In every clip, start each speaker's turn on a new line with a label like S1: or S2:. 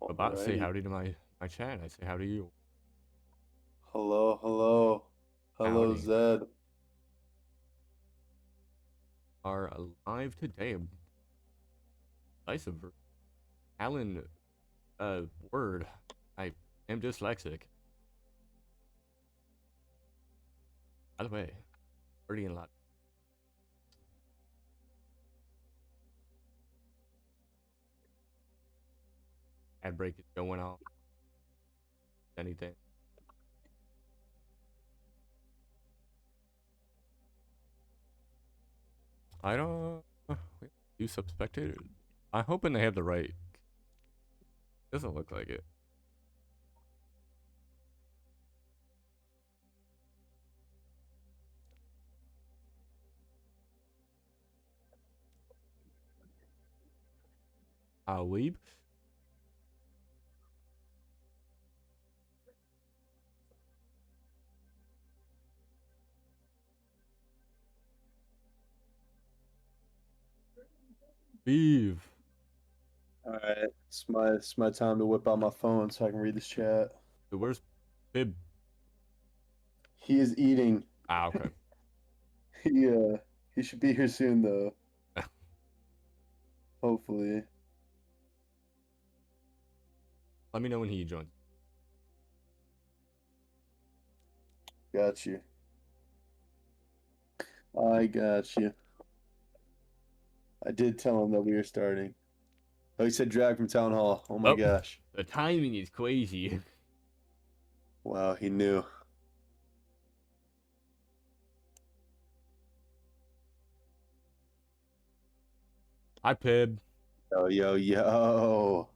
S1: About to say
S2: Alrighty.
S1: howdy to my chat. I say howdy to you.
S2: Hello, hello. Hello,
S1: Howdy.
S2: Zed.
S1: Are live today. Indecisive. Talon, word. I am dyslexic. By the way, already in a lot. Ad break is going on. Anything. I don't. Wait, you sub spectators. I'm hoping they have the right. Doesn't look like it. Weeb. Beeve.
S2: Alright, it's my time to whip out my phone so I can read this chat.
S1: Dude, where's Bib?
S2: He is eating.
S1: Okay.
S2: He should be here soon though. Hopefully.
S1: Let me know when he joins.
S2: Got you. I got you. I did tell him that we were starting. Oh, he said drag from town hall. Oh my gosh.
S1: The timing is crazy.
S2: Wow, he knew.
S1: Hi, Pib.
S2: Yo, yo, yo.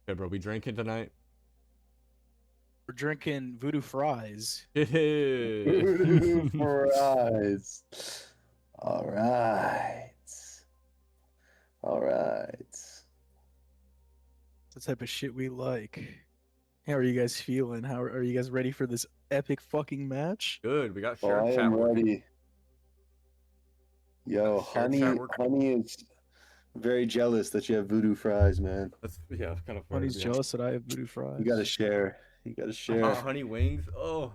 S1: Pib, are we drinking tonight?
S3: We're drinking voodoo fries.
S2: Voodoo fries. All right. All right.
S3: It's the type of shit we like. How are you guys feeling? How are you guys ready for this epic fucking match?
S1: Good. We got
S2: Oh,
S1: shared
S2: I
S1: chat
S2: am
S1: working.
S2: ready. Yo,
S1: Shared chat working.
S2: Honey is very jealous that you have voodoo fries, man.
S1: That's kind of fair.
S3: Honey's
S1: Yeah.
S3: jealous that I have voodoo fries.
S2: You gotta share. You gotta share.
S1: Honey wings. Oh,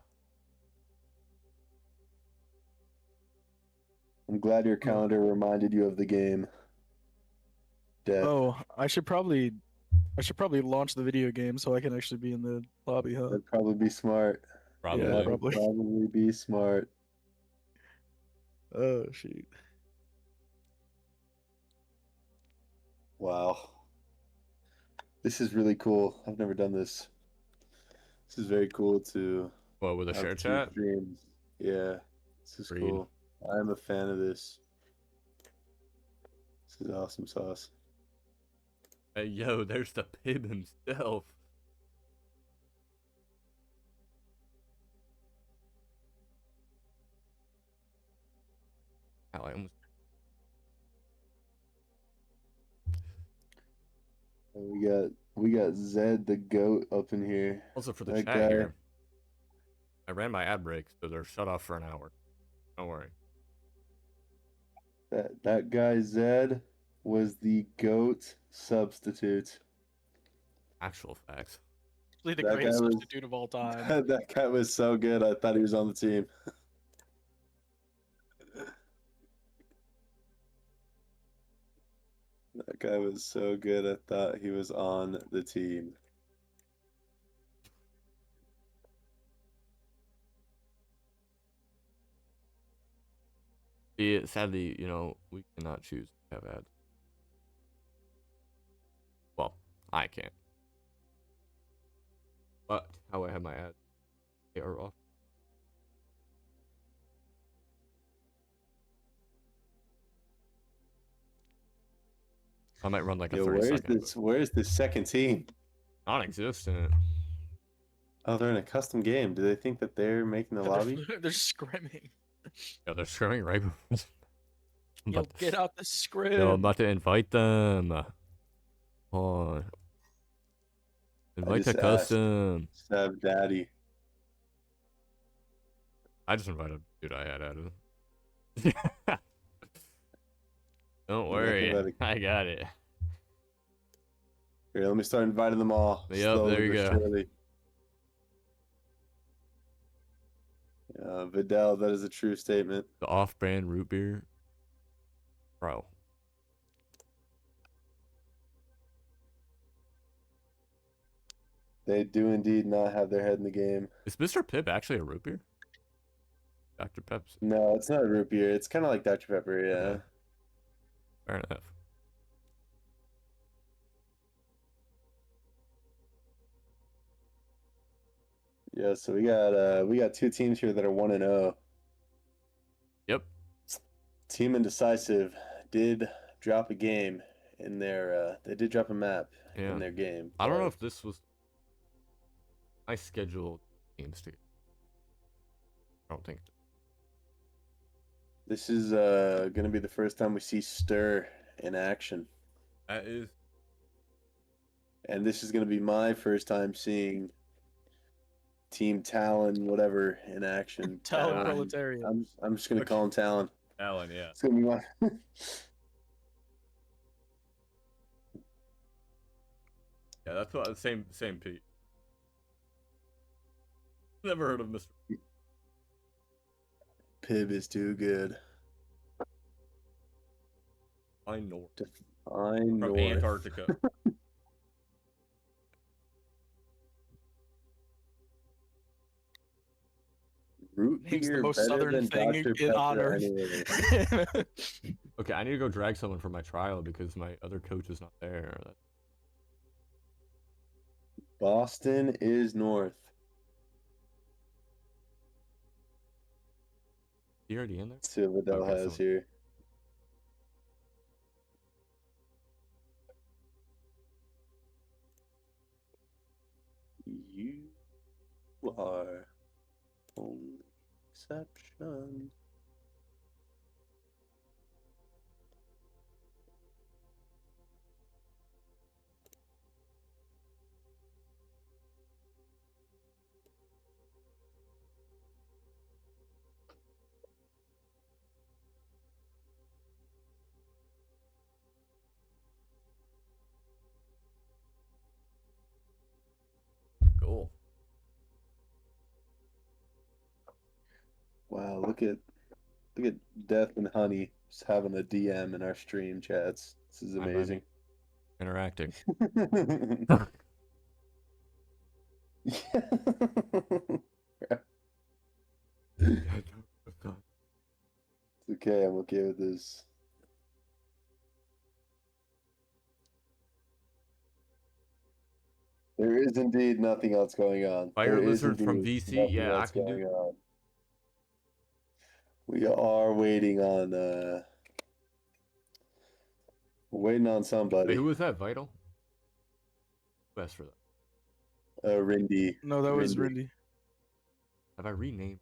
S2: I'm glad your calendar reminded you of the game. Death.
S3: Oh, I should probably launch the video game so I can actually be in the lobby, huh?
S2: That'd probably be smart.
S1: probably.
S3: Yeah,
S2: That'd
S3: probably.
S2: probably be smart.
S3: Oh shoot.
S2: Wow. This is really cool. I've never done this. This is very cool to
S1: What, with a
S2: have
S1: shared
S2: two
S1: chat?
S2: streams. Yeah, this is
S1: Agreed.
S2: cool. I'm a fan of this. This is awesome sauce.
S1: Hey, yo, there's the Pib himself. Ow, I almost...
S2: We got Zed the goat up in here.
S1: Also for the
S2: That
S1: chat
S2: guy.
S1: here. I ran my ad break, so they're shut off for an hour. Don't worry.
S2: That guy Zed was the goat substitute.
S1: Actual facts.
S3: Really the
S2: That
S3: greatest
S2: guy was-
S3: substitute of all time.
S2: That guy was so good. I thought he was on the team. That guy was so good. I thought he was on the team.
S1: Yeah, sadly, we cannot choose to have ads. Well, I can't. But how I have my ads, they are off. I might run like a
S2: Yo,
S1: 30-second.
S2: where's this second team?
S1: Non-existent.
S2: Oh, they're in a custom game. Do they think that they're making the lobby?
S3: They're scrimming.
S1: Yeah, they're screaming right before.
S3: Yo, get out the scrim.
S1: Yo, I'm about to invite them. Oh. Invite to
S2: just
S1: custom.
S2: Seb Daddy.
S1: I just invited dude I had added. Don't worry, I got it.
S2: Here, let me start inviting them all.
S1: Yep,
S2: slowly
S1: there you
S2: but
S1: go.
S2: surely. Vidal, that is a true statement.
S1: The off-brand root beer. Bro.
S2: They do indeed not have their head in the game.
S1: Is Mr. Pibb actually a root beer? Dr. Pepsi.
S2: No, it's not root beer. It's kind of like Dr. Pepper, yeah.
S1: Okay. Fair enough.
S2: Yeah, so we got two teams here that are 1-0.
S1: Yep.
S2: Team Indecisive did drop a game in their they did drop a map
S1: Yeah.
S2: in their game.
S1: I don't know if this was I scheduled games to. I don't think.
S2: This is gonna be the first time we see Stir in action.
S1: That is.
S2: And this is gonna be my first time seeing Team Talon, whatever, in action.
S3: Talon Proletariat.
S2: I'm just gonna call him Talon.
S1: Talon, yeah.
S2: It's gonna be my
S1: Yeah, that's what same Pete. Never heard of Mr.
S2: Pib is too good.
S1: I know.
S2: Define
S1: From
S2: North.
S1: Antarctica.
S2: Root
S3: Name's the
S2: beer
S3: most
S2: better
S3: southern
S2: than
S3: thing
S2: Dr.
S3: in
S2: Pepper
S3: honor.
S2: anyway.
S1: Okay, I need to go drag someone for my trial because my other coach is not there.
S2: Boston is north.
S1: He already in there?
S2: Let's see what Vidal
S1: Okay,
S2: has
S1: so-
S2: here. You are only exception.
S1: Cool.
S2: Wow, look at Death and Honey just having a DM in our stream chats. This is
S1: Hi, buddy.
S2: amazing.
S1: Interacting.
S2: It's okay, I'm okay with this. There is indeed nothing else going on.
S1: Fire
S2: There is
S1: Lizard from
S2: indeed
S1: VC?
S2: nothing
S1: Yeah, I
S2: else
S1: can do-
S2: going on. We are waiting on waiting on somebody.
S1: Wait, who was that? Vital? Who asked for that?
S2: Rindy.
S3: No, that was Rindy.
S1: Have I renamed?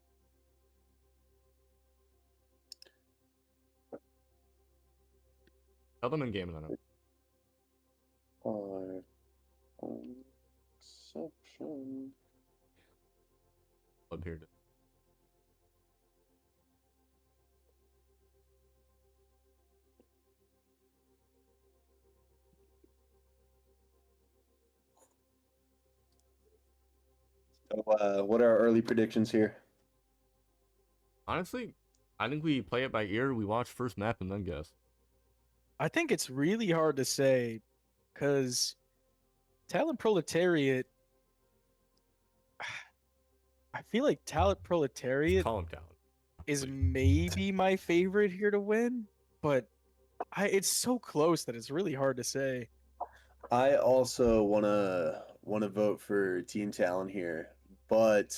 S1: Tell them in game and then
S2: Our exception.
S1: I'll here.
S2: So, what are our early predictions here?
S1: Honestly, I think we play it by ear. We watch first map and then guess.
S3: I think it's really hard to say because Talon Proletariat. I feel like Talon Proletariat
S1: Call him down.
S3: is maybe my favorite here to win, but it's so close that it's really hard to say.
S2: I also wanna vote for Team Talon here, but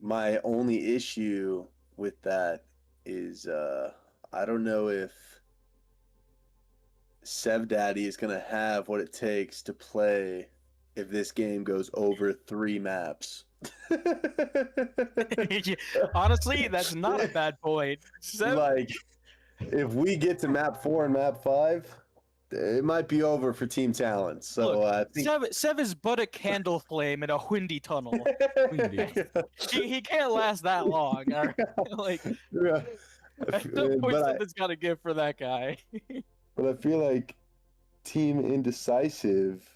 S2: my only issue with that is I don't know if Sev Daddy is gonna have what it takes to play if this game goes over 3 maps.
S3: Honestly, that's not a bad point.
S2: Like, if we get to map 4 and map 5, it might be over for Team Talent. So
S3: Look,
S2: I think
S3: Sev is but a candle flame in a windy tunnel. he can't last that long. All right? Like,
S2: Yeah.
S3: at some point, something's got to give for that guy.
S2: But I feel like Team Indecisive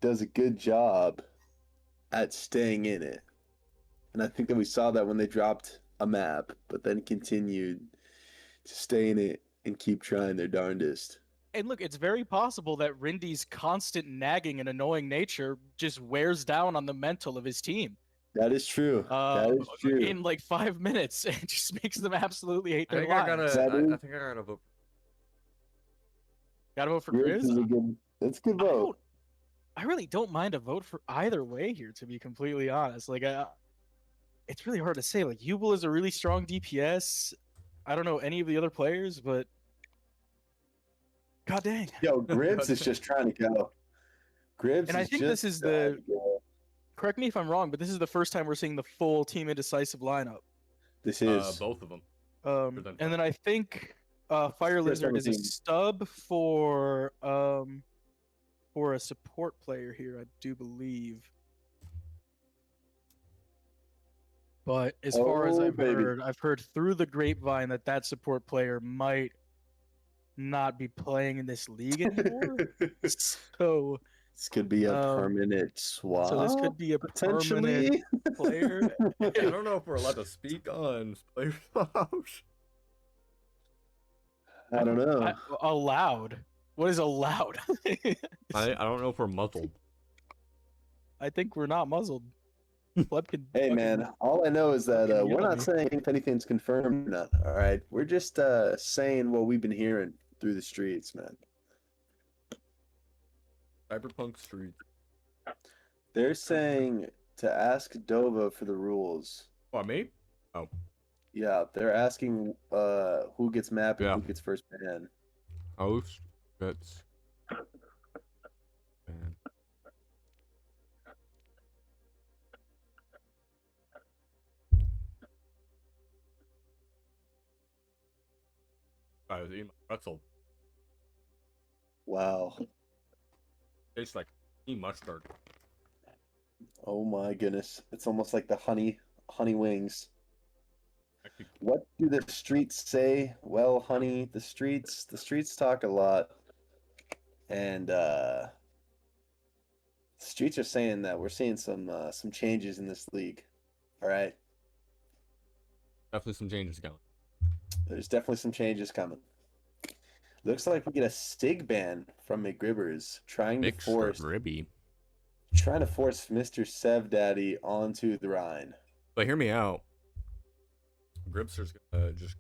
S2: does a good job at staying in it. And I think that we saw that when they dropped a map, but then continued to stay in it and keep trying their darndest.
S3: And look, it's very possible that Rindy's constant nagging and annoying nature just wears down on the mental of his team.
S2: That is true. That is true.
S3: In like 5 minutes, it just makes them absolutely hate
S1: I
S3: their
S1: think I
S3: lives.
S1: I think I gotta vote.
S3: Gotta vote for
S2: Grizz
S3: Grizz?
S2: is a good. That's a good vote.
S3: I really don't mind a vote for either way here, to be completely honest. Like, it's really hard to say. Like, Yubel is a really strong DPS. I don't know any of the other players, but god dang.
S2: Yo, Gribbs is just trying to go. Gribbs
S3: And I
S2: is
S3: think
S2: just
S3: this is
S2: trying to go.
S3: correct me if I'm wrong, but this is the first time we're seeing the full Team Indecisive lineup.
S2: This is.
S1: Both of them.
S3: And then I think Fire
S2: First
S3: Lizard
S2: ever
S3: is a
S2: team.
S3: stub for a support player here, I do believe. But as far as
S2: Oh,
S3: I've
S2: baby.
S3: heard, I've heard through the grapevine that that support player might not be playing in this league anymore. So
S2: This could be a
S3: Um,
S2: permanent swap.
S3: so this could be a
S2: potentially.
S3: permanent player.
S1: I don't know if we're allowed to speak on player swaps.
S2: I don't know.
S3: Allowed. What is allowed?
S1: I don't know if we're muzzled.
S3: I think we're not muzzled. Pleb can
S2: Hey
S3: fucking-
S2: man, all I know is that
S3: fucking
S2: we're
S3: yell
S2: not
S3: me.
S2: saying if anything's confirmed or not. All right, we're just saying what we've been hearing through the streets, man.
S1: Cyberpunk Street.
S2: They're saying to ask Dova for the rules.
S1: What, me?
S2: Yeah, they're asking who gets map and
S1: Yeah.
S2: who gets first ban.
S1: Host gets. Man. I was eating my pretzel.
S2: Wow.
S1: Tastes like mustard.
S2: Oh my goodness. It's almost like the honey wings.
S1: Actually,
S2: What do the streets say? Well, honey, the streets talk a lot. And the streets are saying that we're seeing some changes in this league. All right.
S1: definitely some changes going.
S2: There's definitely some changes coming. Looks like we get a Stig ban from McGribbers trying to
S1: Big
S2: force
S1: ribby.
S2: Mr. Sev Daddy onto the Rhine.
S1: But hear me out. Gribster's gonna just.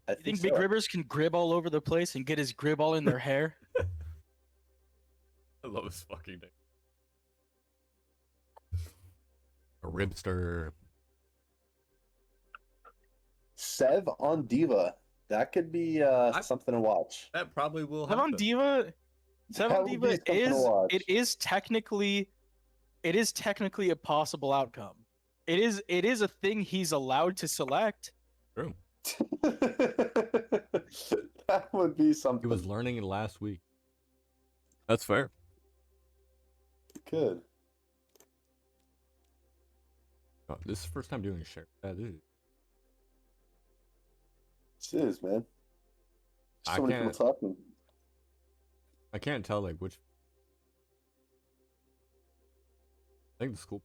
S2: I
S3: You think
S2: so.
S3: Big Ribbers can grib all over the place and get his grib all in their hair?
S1: I love this fucking name. A ribster.
S2: Sev on Diva. That could be something to watch.
S1: That probably will
S3: Seven
S1: happen.
S3: Diva,
S2: That would be something to
S3: is
S2: watch.
S3: it is technically a possible outcome. It is a thing he's allowed to select.
S1: True.
S2: That would be something.
S1: He was learning it last week. That's fair.
S2: Good.
S1: Oh, this is the first time doing a share. That is.
S2: It is, man.
S1: I
S2: So many people talking.
S1: I can't tell like which. I think the school.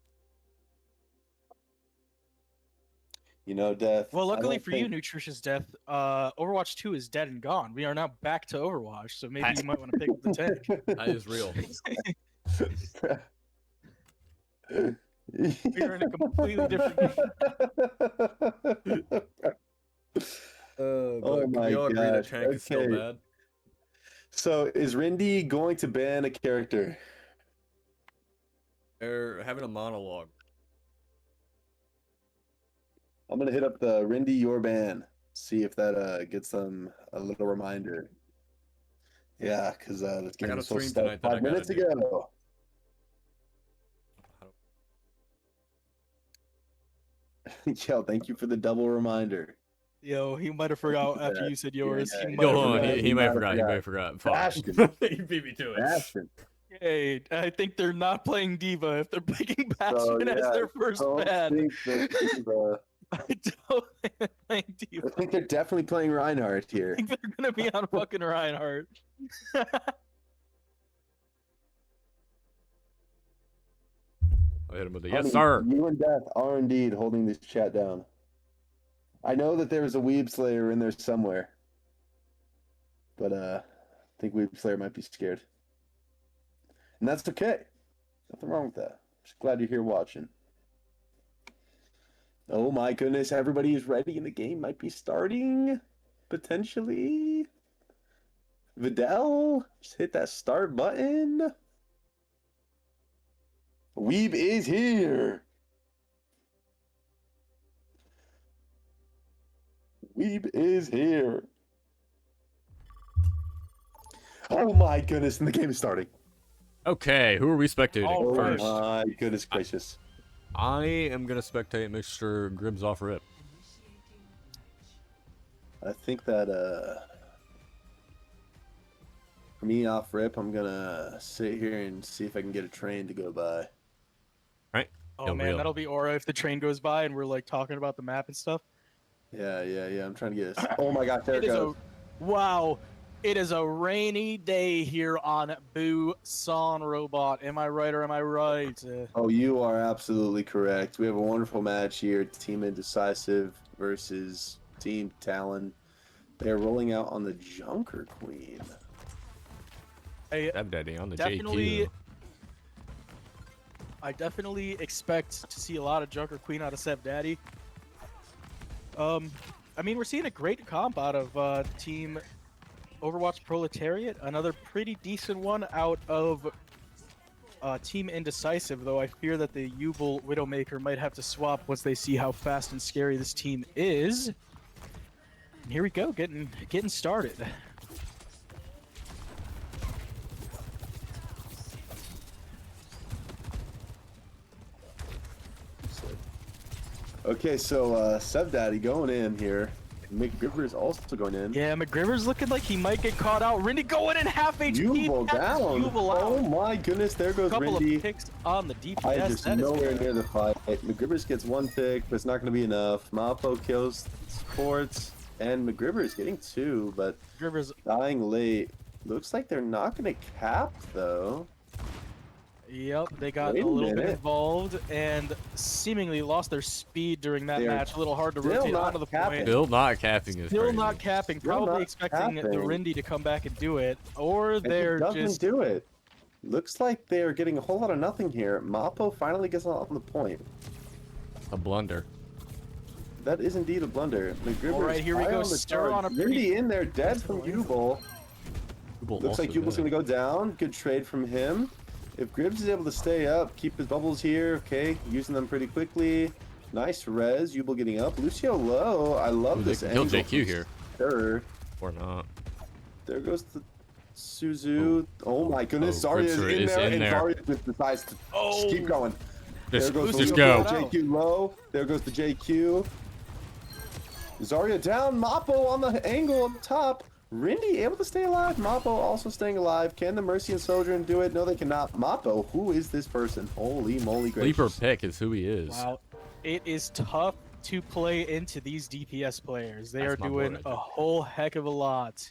S2: You know, Death.
S3: Well,
S2: I
S3: luckily
S2: don't
S3: for you,
S2: think-
S3: Nutritious Death, Overwatch 2 is dead and gone. We are now back to Overwatch, so maybe you might want to pick up the tank.
S1: That is real.
S3: We are in a completely different game.
S2: Oh my
S1: we all agree that
S2: gosh,
S1: tank is still
S2: okay.
S1: bad.
S2: So is Rindy going to ban a character?
S1: They're having a monologue.
S2: I'm gonna hit up the Rindy your ban. See if that gets them a little reminder. Yeah, because this game
S1: got a
S2: is so
S1: stream
S2: stuck.
S1: tonight that I
S2: 5
S1: gotta
S2: minutes
S1: do.
S2: ago. Yo, thank you for the double reminder.
S3: Yo, he might have forgot after you said yours.
S2: yeah,
S3: He
S2: yeah.
S3: might
S1: Yo,
S3: have
S1: hold on.
S3: forgot.
S1: He might have forgot. He might have forgot. Fuck.
S2: Bastion.
S1: He beat me to it.
S2: Bastion.
S3: Hey, I think they're not playing Diva if they're picking
S2: So,
S3: Bastion as
S2: yeah,
S3: their first
S2: don't
S3: ban.
S2: think that
S3: I don't think they're playing
S2: I
S3: Tifa.
S2: think they're definitely playing Reinhardt
S3: I
S2: here.
S3: think they're gonna be on fucking Reinhardt.
S1: I hit him with a
S2: Honey,
S1: yes, sir.
S2: You and Death are indeed holding this chat down. I know that there's a Weeb Slayer in there somewhere. But I think Weeb Slayer might be scared. And that's okay. Nothing wrong with that. Just glad you're here watching. Oh my goodness, everybody is ready and the game might be starting. Potentially. Vidal, just hit that start button. Weeb is here. Weeb is here. Oh my goodness, and the game is starting.
S1: Okay, who are we spectating
S3: Oh,
S1: first?
S2: My goodness gracious.
S1: I am gonna spectate, make sure Grib's off rip.
S2: I think that for me off rip, I'm gonna sit here and see if I can get a train to go by.
S1: Right?
S3: Oh
S1: Yo,
S3: man,
S1: real.
S3: that'll be aura if the train goes by and we're like talking about the map and stuff.
S2: Yeah. I'm trying to get this. Oh my gosh, there it
S3: It is
S2: goes.
S3: wow. It is a rainy day here on Busan Robot. Am I right or am I right?
S2: Oh, you are absolutely correct. We have a wonderful match here. Team Indecisive versus Team Talon. They're rolling out on the Junker Queen.
S1: Stepdaddy on the
S3: Definitely,
S1: JQ.
S3: I definitely expect to see a lot of Junker Queen out of Seb Daddy. I mean, we're seeing a great comp out of Team Overwatch Proletariat. Another pretty decent one out of Team Indecisive, though I fear that the Yubel Widowmaker might have to swap once they see how fast and scary this team is. And here we go, getting started.
S2: Okay, so Seb Daddy going in here. McGriver's also going in.
S3: Yeah, McGriver's looking like he might get caught out. Rindy going in half HP.
S2: Yubel
S3: That's
S2: down.
S3: Yubel out.
S2: Oh my goodness, there goes
S3: Couple
S2: Rindy.
S3: of picks on the DPS.
S2: I just
S3: That is
S2: nowhere
S3: good.
S2: near the fight. McGrivers gets one pick, but it's not going to be enough. Mapo kills Sports, and McGrivers getting two, but
S3: McGriver's,
S2: dying late. Looks like they're not going to cap, though.
S3: yep, they got
S2: Wait
S3: a
S2: a
S3: little bit
S2: minute.
S3: involved and seemingly lost their speed during that
S2: They're
S3: match. A little hard to
S2: still
S3: rotate
S2: not
S3: onto the
S2: capping.
S3: point.
S1: Still not capping is
S3: Still
S1: crazy.
S3: not capping.
S2: Still
S3: Probably
S2: not
S3: expecting the
S2: capping.
S3: Rindy to come back and do it, or
S2: And he
S3: they're
S2: doesn't
S3: just
S2: do it. Looks like they're getting a whole lot of nothing here. Mapo finally gets on the point.
S1: A blunder.
S2: That is indeed a blunder. McGriver's
S3: All right, here we
S2: high
S3: go.
S2: on the
S3: Stir
S2: charge.
S3: on a
S2: Rindy
S3: pretty-
S2: in there, dead from Yubel. Looks like Yubel's going to go down. Good trade from him. If Gribbs is able to stay up, keep his bubbles here, okay, using them pretty quickly. Nice res. Yubel getting up. Lucio low. I love
S1: Ooh,
S2: this
S1: they can kill
S2: angle.
S1: JQ here.
S2: Sure.
S1: Or not.
S2: There goes the Suzu. Oh my goodness.
S1: Oh,
S2: Zarya's
S1: Gripster
S2: in
S1: is
S2: there,
S1: in
S2: and
S1: there.
S2: Zarya just decides to just keep going.
S1: Just,
S2: There goes
S1: just
S2: the
S1: go.
S2: JQ low. There goes the JQ. Zarya down. Mapo on the angle on the top. Rindy able to stay alive. Mapo also staying alive. Can the Mercy and Sojourn do it? No, they cannot. Mapo, who is this person? Holy moly gracious.
S1: Sleeper pick is who he is.
S3: wow. It is tough to play into these DPS players. They
S1: That's
S3: are
S1: my boy
S3: doing
S1: right
S3: a
S1: there.
S3: whole heck of a lot.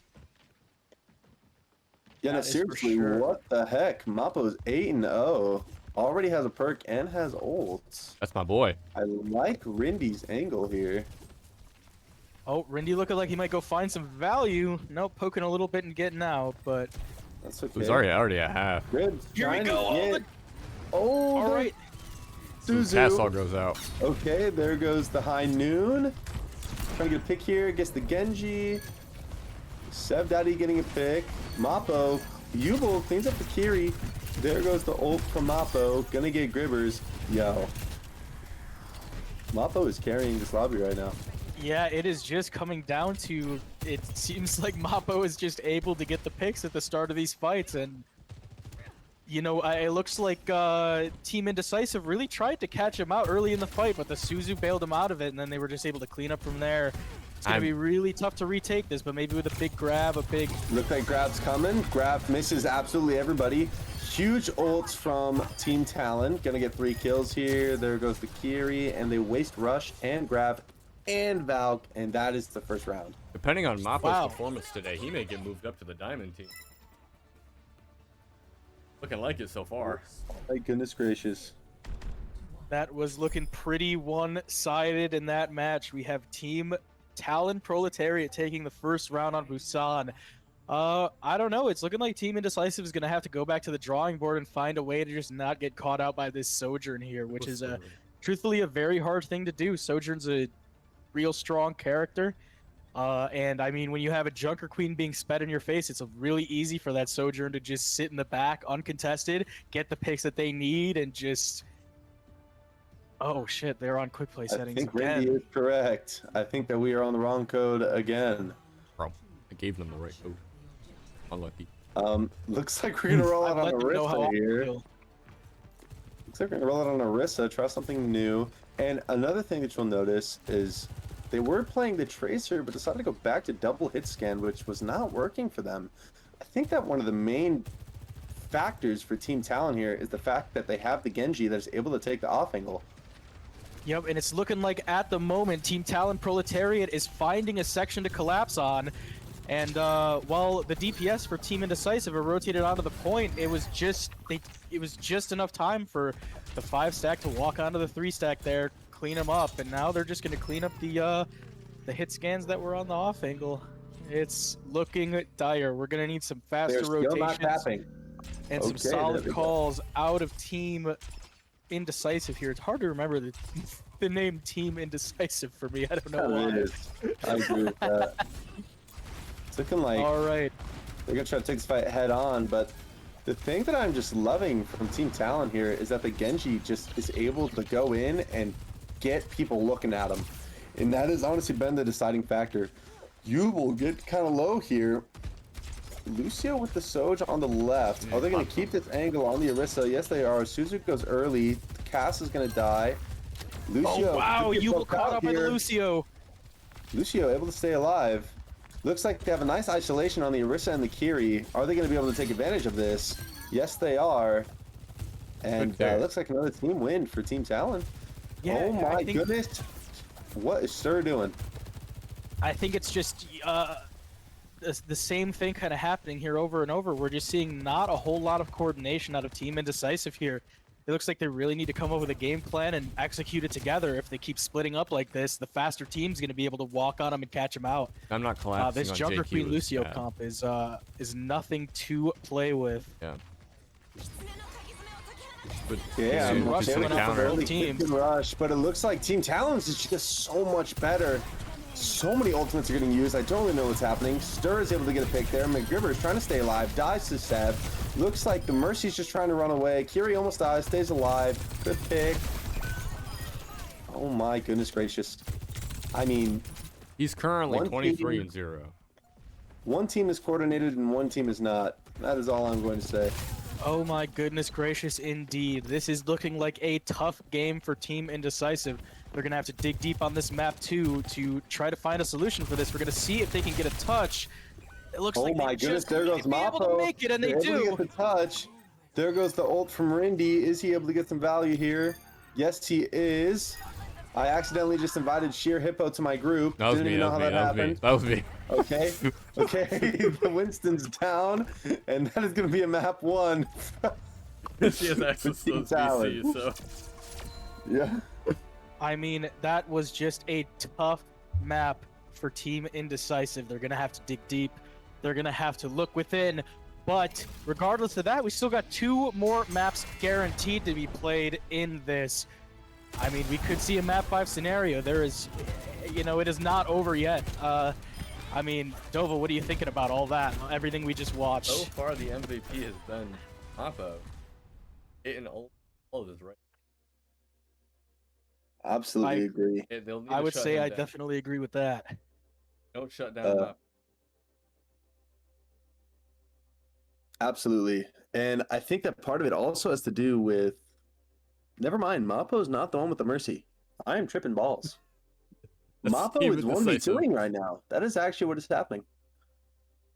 S2: Yeah, no,
S3: That is for
S2: seriously,
S3: sure.
S2: what the heck? Mapo's 8-0. Already has a perk and has ults.
S1: That's my boy.
S2: I like Rindy's angle here.
S3: Oh, Rindy looking like he might go find some value. Nope, poking a little bit and getting out, but
S2: That's okay.
S1: Who's already at half.
S2: Gribbs
S3: here we
S2: trying to
S3: go. All,
S2: get-
S3: the,
S2: Oh,
S3: all
S2: there-
S3: right.
S1: Castle
S2: Suzu.
S1: goes out.
S2: Okay, there goes the High Noon. Trying to get a pick here. Gets the Genji. Seb Daddy getting a pick. Mapo. Yubel cleans up the Kiri. There goes the ult from Mapo. Gonna get Gribbers. Yo. Mapo is carrying this lobby right now.
S3: Yeah, it is just coming down to, it seems like Mappo is just able to get the picks at the start of these fights, and you know, it looks like Team Indecisive really tried to catch him out early in the fight, but the Suzu bailed him out of it, and then they were just able to clean up from there. It's gonna be really tough to retake this, but maybe with a big grab, a big...
S2: Look like Grab's coming. Grab misses absolutely everybody. Huge ults from Team Talon. Gonna get 3 kills here. There goes the Kiri, and they waste Rush and Grab and Valk, and that is the first round.
S1: Depending on Mappo's
S3: Wow.
S1: performance today, he may get moved up to the Diamond team. Looking like it so far.
S2: My goodness gracious.
S3: That was looking pretty one-sided in that match. We have Team Talon Proletariat taking the first round on Busan. I don't know. It's looking like Team Indecisive is going to have to go back to the drawing board and find a way to just not get caught out by this Sojourn here, which is truthfully a very hard thing to do. Sojourn's a real strong character. And I mean, when you have a Junker Queen being spat in your face, it's really easy for that Sojourn to just sit in the back uncontested, get the picks that they need, and just... Oh shit, they're on quick play settings
S2: I think
S3: again.
S2: Randy is correct. I think that we are on the wrong code again.
S1: Bro, I gave them the right code. Unlucky.
S2: Looks like we're gonna roll out on
S3: I'd let them know how
S2: Orisa
S3: I
S2: here.
S3: feel.
S2: Looks like we're gonna roll out on Orisa, try something new. And another thing that you'll notice is they were playing the Tracer, but decided to go back to double hit scan, which was not working for them. I think that one of the main factors for Team Talon here is the fact that they have the Genji that is able to take the off angle.
S3: Yep, and it's looking like at the moment Team Talon Proletariat is finding a section to collapse on. And while the DPS for Team Indecisive are rotated onto the point, it was just enough time for the 5-stack to walk onto the 3-stack there, clean them up, and now they're just going to clean up the hit scans that were on the off angle. It's looking dire. We're going to need some faster
S2: They're still not
S3: rotations
S2: tapping.
S3: and some
S2: Okay,
S3: solid
S2: there we go.
S3: calls out of Team Indecisive here. It's hard to remember the name Team Indecisive for me. I don't know
S2: Yeah,
S3: why.
S2: it is. I agree with that. It's looking like
S3: All right.
S2: they're gonna try to take this fight head on, but the thing that I'm just loving from Team Talon here is that the Genji just is able to go in and get people looking at him, and that has honestly been the deciding factor. You will get kind of low here. Lucio with the Soj on the left. Are they going to keep this angle on the Orisa? Yes, they are. Suzu goes early. Cass is going to die. Lucio.
S3: Oh wow,
S2: gets
S3: you
S2: poked
S3: caught
S2: out
S3: up by the
S2: here.
S3: Lucio.
S2: Lucio able to stay alive. Looks like they have a nice isolation on the Orisa and the Kiri. Are they going to be able to take advantage of this? Yes, they are. And looks like another team win for Team Talon.
S3: Yeah,
S2: oh my
S3: I think,
S2: goodness. What is Sir doing?
S3: I think it's just the same thing kind of happening here over and over. We're just seeing not a whole lot of coordination out of Team Indecisive here. It looks like they really need to come up with a game plan and execute it together. If they keep splitting up like this, the faster team's going to be able to walk on them and catch them out.
S1: I'm not collapsing
S3: This
S1: on
S3: Junker
S1: JQ
S3: Queen
S1: is
S3: Lucio
S1: bad.
S3: comp is nothing to play with.
S1: Yeah.
S2: Yeah,
S3: I'm
S1: Good
S3: rushing
S1: to
S3: up
S1: the
S3: for
S1: counter.
S3: both teams.
S2: Rush, but it looks like Team Talon's is just so much better. So many ultimates are getting used. I don't really know what's happening. Stir is able to get a pick there. McGriver is trying to stay alive. Dies to Seb. Looks like the Mercy's just trying to run away. Kiri almost dies. Stays alive. Good pick. Oh my goodness gracious. I mean,
S1: He's currently
S2: One
S1: 23
S2: team-
S1: and 0.
S2: one team is coordinated and one team is not. That is all I'm going to say.
S3: Oh my goodness gracious indeed. This is looking like a tough game for Team Indecisive. They're going to have to dig deep on this map too to try to find a solution for this. We're going to see if they can get a touch. It looks
S2: Oh
S3: like
S2: my
S3: they
S2: goodness,
S3: just
S2: there
S3: need
S2: goes
S3: to be able to
S2: Mappo.
S3: make it, and they
S2: They're able to
S3: do.
S2: get the touch. There goes the ult from Rindy. Is he able to get some value here? Yes, he is. I accidentally just invited Sheer Hippo to my group.
S1: That was
S2: Didn't
S1: me.
S2: even
S1: That
S2: know
S1: was me.
S2: how that
S1: That was me.
S2: happened.
S1: That was me.
S2: Okay. Okay. The Winston's down, and that is going to be a map 1.
S1: She has access to
S2: Team
S1: those
S2: Talon.
S1: VCs, so.
S2: Yeah.
S3: I mean, that was just a tough map for Team Indecisive. They're going to have to dig deep. They're going to have to look within. But regardless of that, we still got 2 more maps guaranteed to be played in this. I mean, we could see a map 5 scenario. There is, you know, it is not over yet. I mean, Dova, what are you thinking about all that? Everything we just watched.
S1: So far, the MVP has been Mappo. Hitting all of his right.
S2: Absolutely agree.
S1: They'll need
S3: I
S1: to
S3: would
S1: shut
S3: say
S1: him
S3: I
S1: down.
S3: definitely agree with that.
S1: Don't shut down Mappo.
S2: Absolutely. And I think that part of it also has to do with. Never mind, Mappo's not the one with the Mercy. I am tripping balls.
S1: That's
S2: Mappo
S1: Team
S2: is
S1: Indecisive.
S2: 1v2ing right now. That is actually what is happening.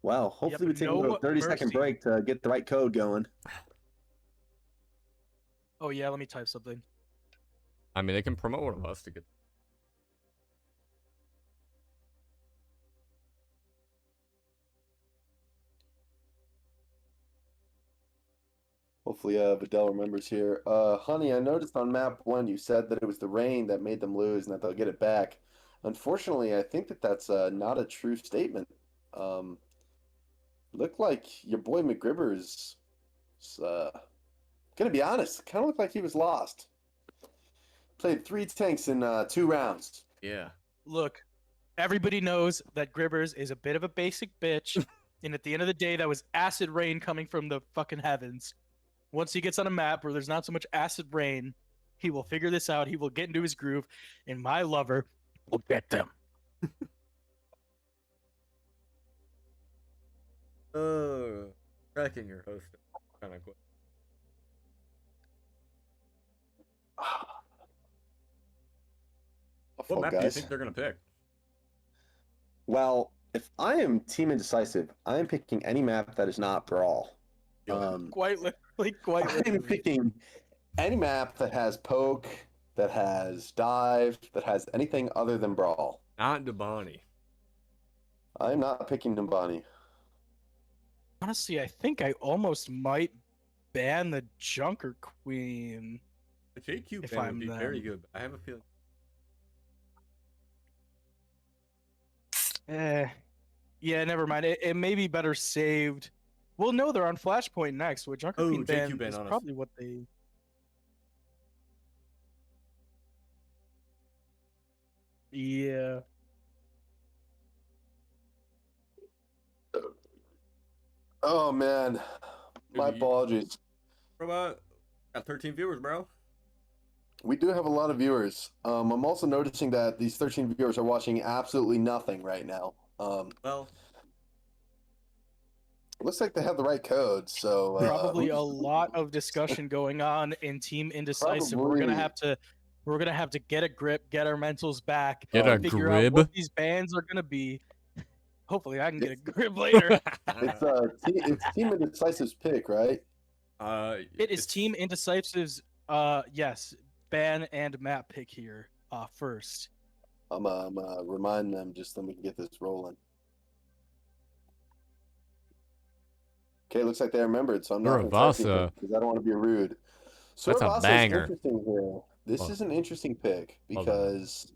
S2: Wow. Hopefully we
S3: but
S2: take a
S3: no
S2: little 30-second
S3: Mercy.
S2: break to get the right code going.
S3: Oh yeah, let me type something.
S1: I mean, they can promote one of us to get.
S2: Hopefully, Vidal remembers here. Honey, I noticed on map 1 you said that it was the rain that made them lose and that they'll get it back. Unfortunately, I think that that's not a true statement. Um, Looked like your boy McGribbers, gonna be honest, kind of looked like he was lost. Played 3 tanks in 2 rounds.
S1: Yeah.
S3: Look, everybody knows that Gribbers is a bit of a basic bitch, and at the end of the day, that was acid rain coming from the fucking heavens. Once he gets on a map where there's not so much acid rain, he will figure this out. He will get into his groove, and my lover will get them.
S1: Tracking your host. Kind of quick. What map do you think they're gonna pick?
S2: Well, if I am Team Indecisive, I am picking any map that is not Brawl.
S3: Quite literally, quite
S2: I'm
S3: literally.
S2: picking any map that has poke, that has dive, that has anything other than Brawl.
S1: Not Debani.
S2: I'm not picking Nimbani.
S3: Honestly, I think I almost might ban the Junker Queen.
S1: The JQ
S3: If
S1: ban would
S3: I'm
S1: be very
S3: them.
S1: good. I have a feeling.
S3: Yeah, never mind. It may be better saved. Well, no, they're on Flashpoint next, which Junker
S1: Oh,
S3: Queen
S1: JQ
S3: ban
S1: ban
S3: is
S1: on us.
S3: probably what they. Yeah.
S2: Oh man, my
S1: Dude,
S2: apologies.
S1: Bro, got 13 viewers, bro.
S2: We do have a lot of viewers. I'm also noticing that these 13 viewers are watching absolutely nothing right now.
S1: Well,
S2: Looks like they have the right code, so
S3: Probably a lot of discussion going on in Team Indecisive.
S2: Probably.
S3: We're gonna have to get a grip, get our mentals back,
S1: Get a
S3: figure out
S1: grip?
S3: what these bans are gonna be. Hopefully, I can get a grip later.
S2: it's Team Indecisive's pick, right?
S3: It is Team Indecisive's yes, ban and map pick here first.
S2: I'm remind them just so we can get this rolling. Okay, looks like they remembered, so I'm not going to type anything because I don't want to be rude.
S1: That's a banger.
S2: Is interesting here. This is an interesting pick because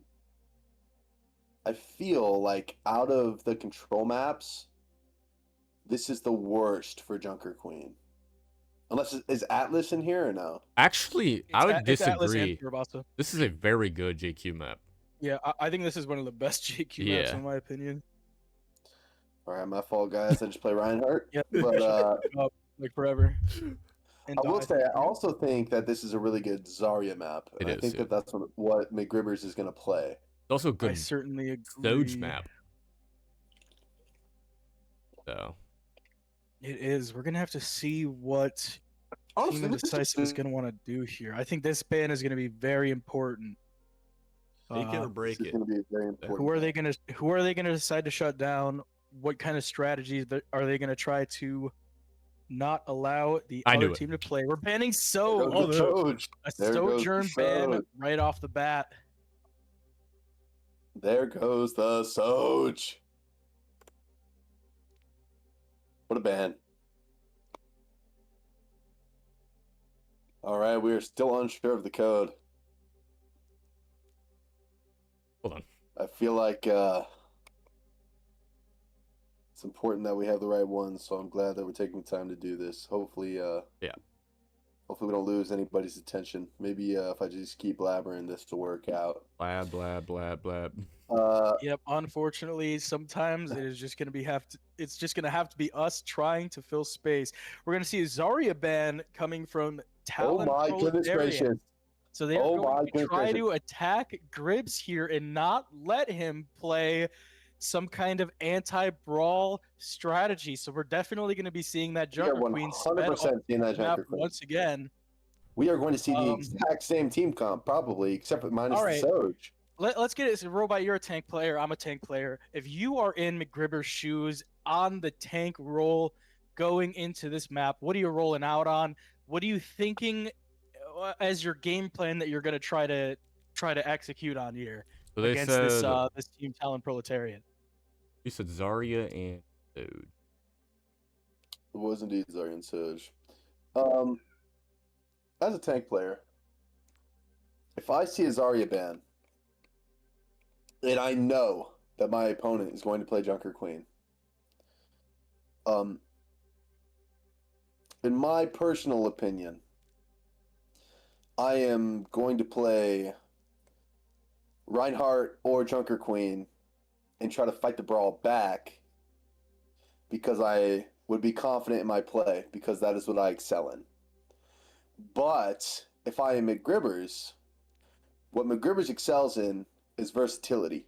S2: I feel like out of the control maps, this is the worst for Junker Queen. Unless is Atlas in here or no?
S1: Actually, I would disagree.
S3: Atlas
S1: This is a very good JQ map.
S3: Yeah, I think this is one of the best JQ maps in my opinion.
S2: All right, my fault, guys. I just play Reinhardt.
S3: Yeah,
S2: but
S3: like forever. And
S2: I will say, I also think that this is a really good Zarya map. And I think that that's what McGribbers is going to play.
S1: It's also a good
S3: I certainly agree.
S1: Doge map. So
S3: it is. We're gonna have to see what Team Indecisive is gonna want to do here. I think this ban is gonna be very important.
S1: Take it or break it.
S2: Be very important.
S3: Who are they gonna decide to shut down? What kind of strategies are they gonna try to not allow the other team to play? We're banning
S2: Sojourn.
S3: A Sojourn ban right off the bat.
S2: There goes the Soj. What a ban. All right, we are still unsure of the code.
S1: Hold on.
S2: I feel like it's important that we have the right one, so I'm glad that we're taking the time to do this. Hopefully, hopefully we don't lose anybody's attention. Maybe if I just keep blabbering, this will work out.
S1: Blab, blab, blab, blab.
S3: Yep. Unfortunately, sometimes it is just gonna it's just gonna have to be us trying to fill space. We're gonna see a Zarya ban coming from Talon.
S2: Oh my goodness gracious!
S3: So they're going to try to attack Gribbs here and not let him play some kind of anti-brawl strategy. So we're definitely going to be seeing that Junker Queen once again.
S2: We are going to see the exact same team comp, probably, except for minus the Soj.
S3: Let's get it. So, Robot, you're a tank player. I'm a tank player. If you are in McGribber's shoes on the tank role going into this map, what are you rolling out on? What are you thinking? as your game plan that you're gonna try to execute on here
S1: So they
S3: against
S1: said
S3: this team Talon Proletariat.
S1: you said Zarya and dude.
S2: It was indeed Zaryan Soj. As a tank player, if I see a Zarya ban, and I know that my opponent is going to play Junker Queen, in my personal opinion, I am going to play Reinhardt or Junker Queen and try to fight the brawl back because I would be confident in my play because that is what I excel in. But if I am McGribbers, what McGribbers excels in is versatility.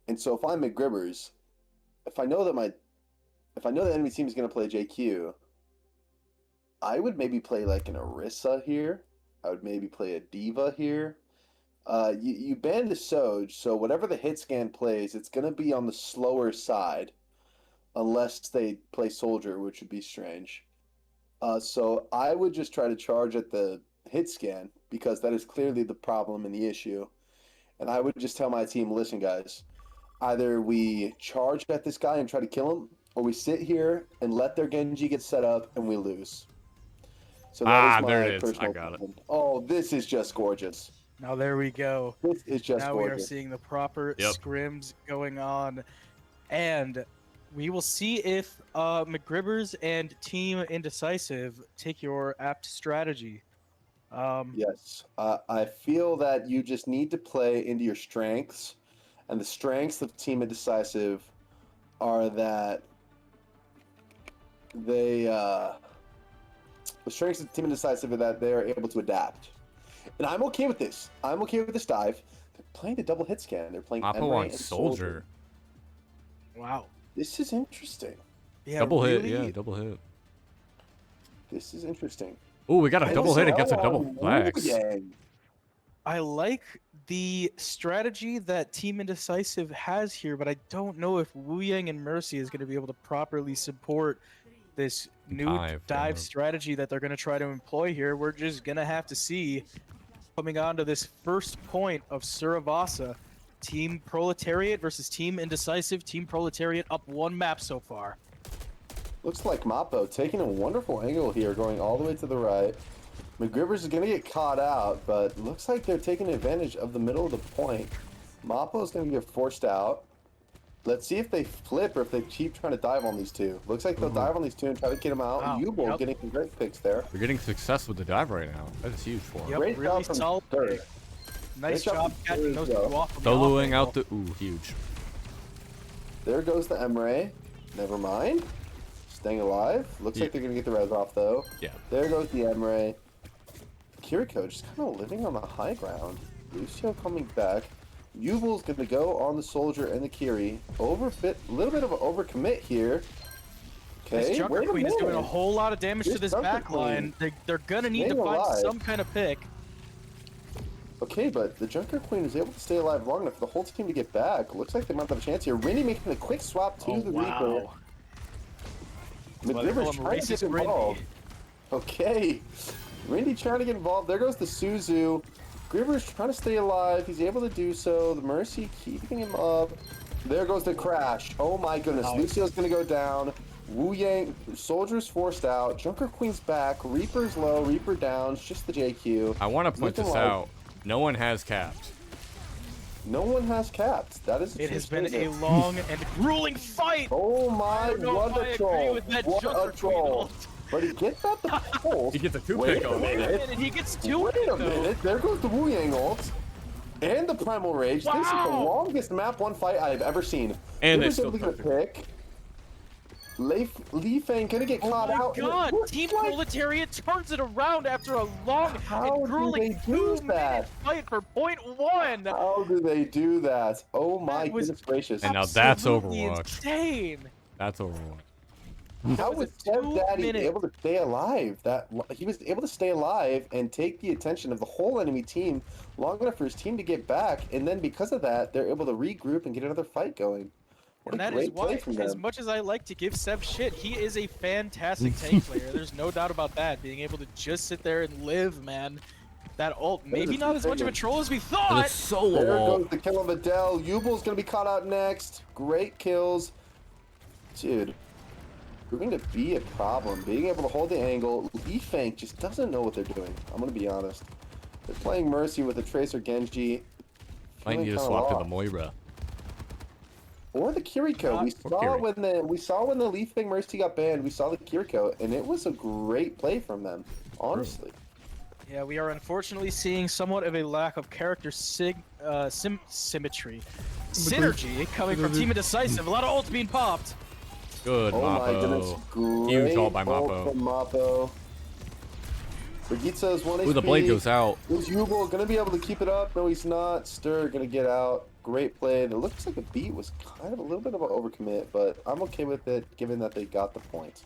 S2: And so if I'm McGribbers, if I know the enemy team is going to play JQ, I would maybe play like an Orisa here. I would maybe play a Diva here. You ban the Soj, so whatever the hit scan plays, it's going to be on the slower side, unless they play Soldier, which would be strange. So I would just try to charge at the hit scan, because that is clearly the problem and the issue. And I would just tell my team, listen, guys, either we charge at this guy and try to kill him, or we sit here and let their Genji get set up and we lose. So that is my
S1: there it is.
S2: personal
S1: I got it.
S2: opinion. Oh, this is just gorgeous.
S3: Now there we go.
S2: This is just
S3: Now
S2: gorgeous.
S3: we are seeing the proper
S1: Yep.
S3: scrims going on, and we will see if McGribbers and Team Indecisive take your apt strategy.
S2: Yes. I feel that you just need to play into your strengths, and the strengths of Team Indecisive are that the strengths of Team Indecisive are that they are able to adapt. And I'm okay with this. I'm okay with this dive. They're playing the double hit scan. They're playing
S1: Oppo
S2: Emre
S1: on
S2: and
S1: Soldier.
S3: Wow.
S2: This is interesting.
S3: Yeah,
S1: Double hit,
S3: really-
S1: yeah, double hit.
S2: This is interesting.
S1: Oh, we got a
S2: And
S1: double hit against a
S2: so
S1: double
S2: on
S1: flex.
S2: Wu Yang.
S3: I like the strategy that Team Indecisive has here, but I don't know if Wu Yang and Mercy is going to be able to properly support this new
S1: Dive,
S3: dive
S1: yeah.
S3: strategy that they're going to try to employ here. We're just going to have to see, coming on to this first point of Suravasa, Team Proletariat versus Team Indecisive. Team Proletariat up one map so far.
S2: Looks like Mappo taking a wonderful angle here, going all the way to the right. McGribbers is going to get caught out, but looks like they're taking advantage of the middle of the point. Mappo is going to get forced out. Let's see if they flip or if they keep trying to dive on these two. Looks like they'll dive on these two and try to get them out.
S3: Wow,
S2: Yubel
S3: yep.
S2: getting some great picks there.
S1: We're getting success with the dive right now. That is huge for him.
S3: Yep,
S2: Great
S3: really
S2: job from
S3: solid
S2: third.
S3: pick. Nice
S2: Great job
S3: job
S2: from
S3: catching
S2: third,
S3: those
S2: though.
S3: two off. From the
S1: Soloing
S3: off
S1: out the huge.
S2: There goes the Emre. Never mind. Staying alive. Looks like they're going to get the res off, though.
S1: Yeah.
S2: There goes the Emre. Kiriko just kind of living on the high ground. Lucio coming back. Yubel's going to go on the Soldier and the Kiri. Overfit, a little bit of an overcommit here.
S3: This
S2: Okay,
S3: Junker
S2: wait a
S3: Queen is doing a
S2: minute.
S3: whole lot of damage to
S2: This
S3: this
S2: Junker
S3: back line. They're gonna need to
S2: Staying
S3: find
S2: alive.
S3: some kind of pick.
S2: Okay, but the Junker Queen was able to stay alive long enough for the whole team to get back. Looks like they might have a chance here. Rindy making a quick swap to the Reaper.
S3: Well, they call
S2: McGribbers
S3: him
S2: trying to get
S3: Racist Rindy.
S2: involved. Okay. Rindy trying to get involved. There goes the Suzu. Gribber's trying to stay alive. He's able to do so. The Mercy keeping him up. There goes the crash. Oh my goodness.
S3: Nice.
S2: Lucio's going to go down. Wu Yang, Soldier's forced out. Junker Queen's back. Reaper's low. Reaper down. It's just the JQ.
S1: I want to point
S2: Looking
S1: this
S2: like-
S1: out. No one has capped.
S2: No one has capped. That is a
S3: It
S2: true
S3: has been a
S2: statement.
S3: long and grueling fight.
S2: Oh my,
S3: don't know
S2: what
S3: if I
S2: a
S3: agree
S2: troll.
S3: with that
S2: What
S3: Junker
S2: a
S3: Queen
S2: troll.
S3: ult.
S2: But he gets out the pulse.
S1: He gets a two
S2: Wait
S1: pick
S2: a
S1: on
S3: Wait a
S2: minute.
S3: minute, he gets two.
S2: Wait a minute. There goes the Wu Yang ult. And the Primal Rage. This is the
S3: Wow.
S2: longest map 1 fight I've ever seen.
S1: And they
S2: was
S1: still
S2: able to get a
S1: took
S2: pick. Li Fang gonna get
S3: Oh
S2: caught
S3: my
S2: out.
S3: god,
S2: Looks
S3: Team
S2: like-
S3: Proletariat turns it around after a long
S2: How
S3: and
S2: do
S3: grueling
S2: they do
S3: 2-minute
S2: that?
S3: fight for point one.
S2: How do they do that? Oh my
S3: That was
S2: goodness gracious.
S1: And now that's
S3: Absolutely
S1: Overwatch.
S3: insane.
S1: That's Overwatch.
S2: How
S3: was
S2: was
S3: a
S2: Step Daddy
S3: 2-minute.
S2: able to stay alive? He was able to stay alive and take the attention of the whole enemy team long enough for his team to get back, and then because of that, they're able to regroup and get another fight going. What
S3: And
S2: a
S3: that is
S2: great play
S3: why,
S2: from
S3: as
S2: them.
S3: much as I like to give Sev shit, he is a fantastic tank player. There's no doubt about that. Being able to just sit there and live, man. That ult, maybe not as much of a troll as we
S1: And
S3: thought.
S1: it's solo
S2: There
S1: ult.
S2: goes the kill on Vidal. Yubel's gonna be caught out next. Great kills. Dude, proving to be a problem. Being able to hold the angle. Leafang just doesn't know what they're doing. I'm gonna be honest. They're playing Mercy with a Tracer Genji.
S1: Might
S2: Feeling
S1: need to
S2: kinda
S1: swap to the
S2: lost.
S1: Moira.
S2: Or the Kiriko. We
S1: Or
S2: saw
S1: Kiri.
S2: when the Leafang Mercy got banned, we saw the Kiriko, and it was a great play from them, honestly.
S3: Yeah, we are unfortunately seeing somewhat of a lack of character symmetry. Synergy coming from Team Indecisive. A lot of ults being popped.
S1: Good,
S2: Oh my goodness,
S1: Mappo.
S2: great
S1: Huge ult by
S2: ult
S1: Mappo.
S2: from Mappo. Brigitza's 1 HP.
S1: Ooh, the blade goes out.
S2: Is Yubel gonna be able to keep it up? No, he's not. Stir gonna get out. Great play. It looks like the beat was kind of a little bit of an overcommit, but I'm okay with it given that they got the point.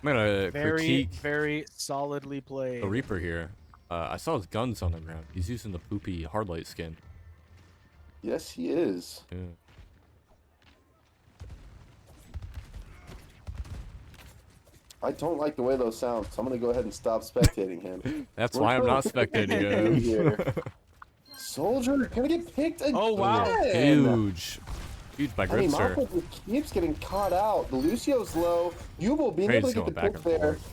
S1: I'm gonna
S3: Very,
S1: critique
S3: very solidly played.
S1: the Reaper here. I saw his guns on the ground. He's using the poopy hardlight skin.
S2: Yes, he is.
S1: Yeah.
S2: I don't like the way those sound, so I'm gonna go ahead and stop spectating him.
S1: That's
S2: We're
S1: why I'm not
S2: going
S1: spectating
S2: here.
S1: him.
S2: Soldier gonna get picked again.
S3: Oh, wow.
S1: Huge. Huge by
S2: I mean,
S1: Grimster.
S2: Mappo just keeps getting caught out. The Lucio's low. Yubel being able
S1: Trade's
S2: to get the
S1: going
S2: pick
S1: back and
S2: there.
S1: forth.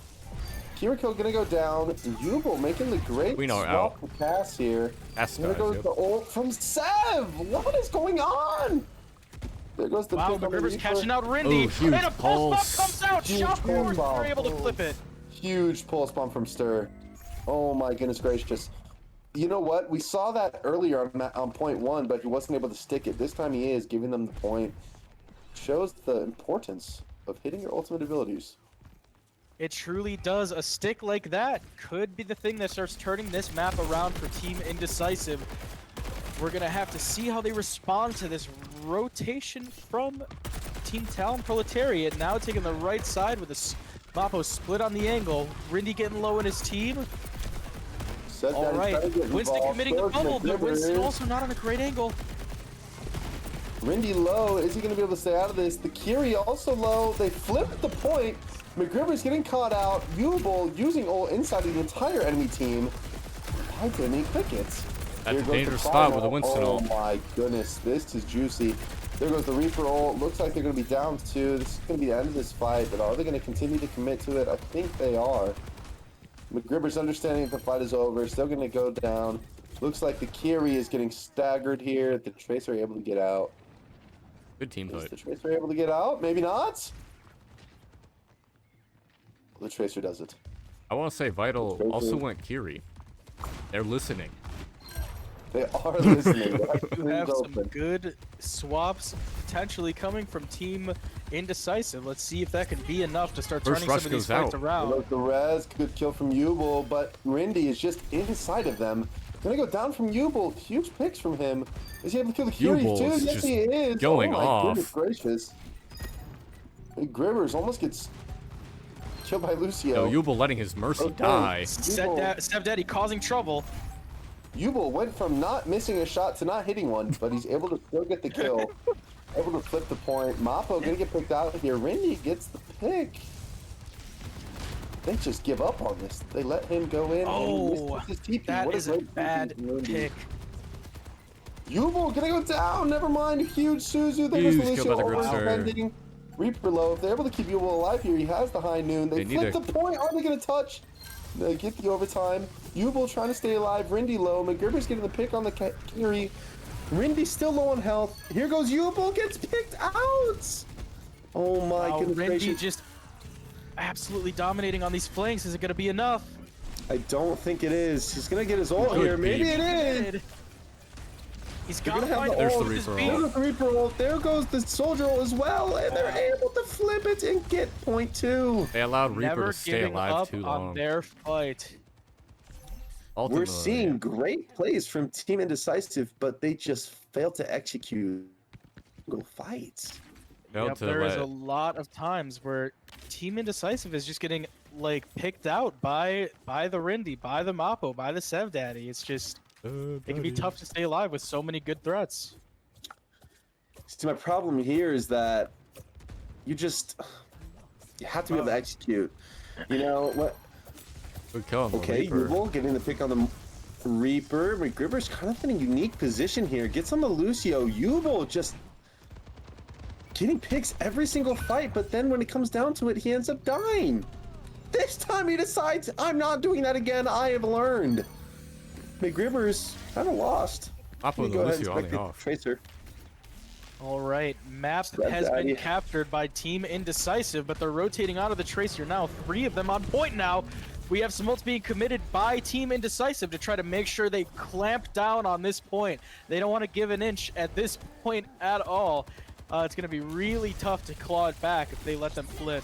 S2: Kiriko gonna go down. Yubel making the great
S1: We know
S2: swap for pass here.
S1: That's
S2: There goes
S1: yep.
S2: the ult from Sev. What is going on? There goes the
S3: Wow,
S2: pick on the
S3: McGriver's
S2: Reaper.
S3: catching out Rindy.
S1: Oh, huge
S3: And a pulse bomb
S1: pulse.
S3: comes out.
S2: Huge
S3: Shot
S2: pulse
S3: forward.
S2: bomb.
S3: They're able to flip it.
S2: Huge pulse bomb from Stir. Oh my goodness gracious. You know what? We saw that earlier on point 1, but he wasn't able to stick it. This time he is, giving them the point. Shows the importance of hitting your ultimate abilities.
S3: It truly does. A stick like that could be the thing that starts turning this map around for Team Indecisive. We're going to have to see how they respond to this rotation from Team Talon Proletariat. Now taking the right side with a Mappo split on the angle. Rindy getting low in his team.
S2: Said
S3: All
S2: that he's
S3: right.
S2: gotta get
S3: Winston
S2: involved.
S3: committing the
S2: Throws
S3: bubble, but Winston
S2: McGrivers.
S3: also not on a great angle.
S2: Rindy low. Is he going to be able to stay out of this? The Kiri also low. They flipped the point. McGriver's getting caught out. Yubel using ult inside of the entire enemy team. Why didn't he click it?
S1: That's
S2: Here
S1: a
S2: goes the
S1: dangerous spot with a
S2: final.
S1: Winston
S2: Oh
S1: ult.
S2: my goodness, this is juicy. There goes the Reaper ult. Looks like they're going to be down 2. This is going to be the end of this fight, but are they going to continue to commit to it? I think they are. McGriver's understanding that the fight is over. Still going to go down. Looks like the Kiri is getting staggered here. The Tracer able to get out.
S1: Good team
S2: Is
S1: fight.
S2: the Tracer able to get out? Maybe not. The Tracer does it.
S1: I want to say Vital
S2: Tracer.
S1: also went Kiri. They're listening.
S2: They are listening. They're actually
S3: We have some
S2: open.
S3: good swaps potentially coming from Team Indecisive. Let's see if that can be enough to start
S1: First
S3: turning
S1: rush
S3: some of these
S1: goes
S3: fights
S1: out.
S3: around.
S2: Look, the res, good kill from Yubel, but Rindy is just inside of them. Gonna go down from Yubel. Huge picks from him. Is he able to kill the Kiri
S1: Yubel
S2: too?
S1: is
S2: Yes,
S1: just
S2: he is.
S1: going
S2: oh my
S1: off.
S2: Goodness gracious. And Grivers almost gets killed by Lucio.
S1: Yo, Yubel letting his mercy
S2: Okay.
S1: die.
S3: Step Daddy causing trouble.
S2: Yubel went from not missing a shot to not hitting one, but he's able to still get the kill. Able to flip the point. Mappo gonna get picked out here. Rindy gets the pick. They just give up on this. They let him go in.
S3: Oh,
S2: and he misses his TP.
S3: that
S2: What
S3: is a
S2: great
S3: bad
S2: TP from Rindy.
S3: pick.
S2: Yubel gonna go down. Never mind. Huge Suzu. There goes
S1: Huge
S2: the
S1: kill by the
S2: Lucio
S1: Grimster.
S2: overspending. Reaper low. If they're able to keep Yubel alive here, he has the high noon. They
S1: They need
S2: flip
S1: to-
S2: the point. Are they gonna touch? They get the overtime. Yubel trying to stay alive. Rindy low. McGriver's getting the pick on the Kiri. Rindy still low on health. Here goes Yubel. Gets picked out. Oh my
S3: Wow,
S2: goodness
S3: Rindy
S2: gracious.
S3: just absolutely dominating on these flanks. Is it going to be enough?
S2: I don't think it is. He's gonna get his ult
S1: Good
S2: here. Maybe
S1: beat.
S2: it is.
S3: He's
S2: They're
S3: got to
S2: gonna have
S3: find
S2: the
S1: There's
S3: all
S1: the
S3: of his
S1: Reaper
S3: beat.
S1: ult.
S2: There goes the Reaper ult. There goes the Soldier ult as well, and they're able to flip it and get point 2.
S1: They allowed Reaper
S3: Never
S1: to stay
S3: giving
S1: alive
S3: up
S1: too
S3: on
S1: long.
S3: their fight.
S2: We're
S1: Ultimately,
S2: seeing great plays from Team Indecisive, but they just fail to execute single fights.
S1: failed
S3: Yep,
S1: to
S3: there is
S1: let-
S3: a lot of times where Team Indecisive is just getting like picked out by the Rindy, by the Mappo, by the Sev Daddy. It's just it can be tough to stay alive with so many good threats.
S2: See, my problem here is that you have to be able to execute. You know what?
S1: Good kill on the
S2: Okay,
S1: Reaper.
S2: Yubel getting the pick on the Reaper. McGribber's kind of in a unique position here. Gets on the Lucio. Yubel just getting picks every single fight, but then when it comes down to it, he ends up dying. This time he decides, I'm not doing that again. I have learned. McGribber's kind of lost.
S1: Up with the Lucio on the off.
S2: Tracer.
S3: All right, map has been captured by Team Indecisive, but they're rotating out of the Tracer now. 3 of them on point now. We have some ults being committed by Team Indecisive to try to make sure they clamp down on this point. They don't want to give an inch at this point at all. It's going to be really tough to claw it back if they let them flip.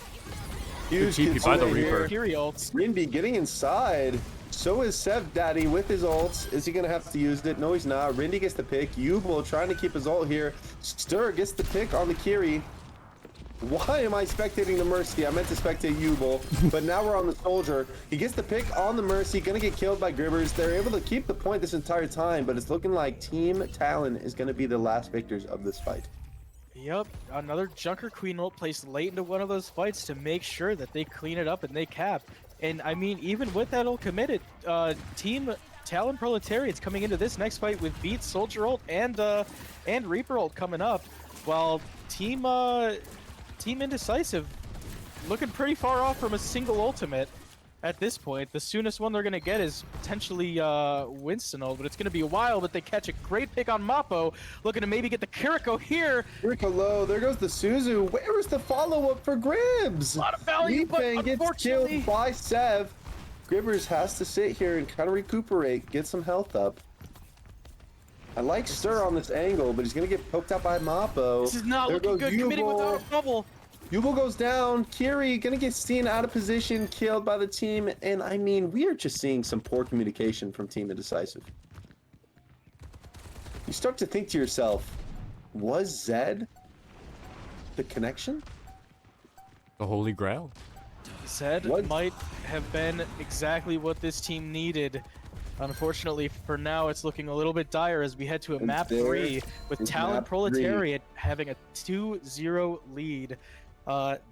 S2: Huge
S1: TP by the Reaper.
S2: Rinby getting inside. So is Sev Daddy with his ults. Is he going to have to use it? No, he's not. Rindy gets the pick. Yubel trying to keep his ult here. Stir gets the pick on the Kiri. Why am I spectating the Mercy? I meant to spectate Yubel, but now we're on the Soldier. He gets the pick on the Mercy. Going to get killed by Gribbers. They're able to keep the point this entire time, but it's looking like Team Talon is going to be the last victors of this fight.
S3: Yep, another Junker Queen ult placed late into one of those fights to make sure that they clean it up and they cap. And I mean, even with that ult committed, Team Talon Proletariat's coming into this next fight with Beat, Soldier ult, and Reaper ult coming up, while Team Indecisive looking pretty far off from a single ultimate at this point. The soonest one they're going to get is potentially Winston ult, but it's going to be a while, but they catch a great pick on Mappo, looking to maybe get the Kiriko here.
S2: Kiriko low, there goes the Suzu. Where is the follow-up for Gribbs?
S3: A lot of value, but unfortunately...
S2: gets killed by Sev. Gribbers has to sit here and kind of recuperate, get some health up. I like Stir on this angle, but he's going to get poked out by Mappo.
S3: This is not looking good, committing without a bubble.
S2: Yubel goes down. Kiri gonna get seen out of position, killed by the team. And I mean, we are just seeing some poor communication from Team Indecisive. You start to think to yourself, was Zed the connection?
S1: The Holy Grail.
S3: Zed might have been exactly what this team needed. Unfortunately, for now, it's looking a little bit dire as we head to a map 3 with Talon Proletariat having a 2-0 lead.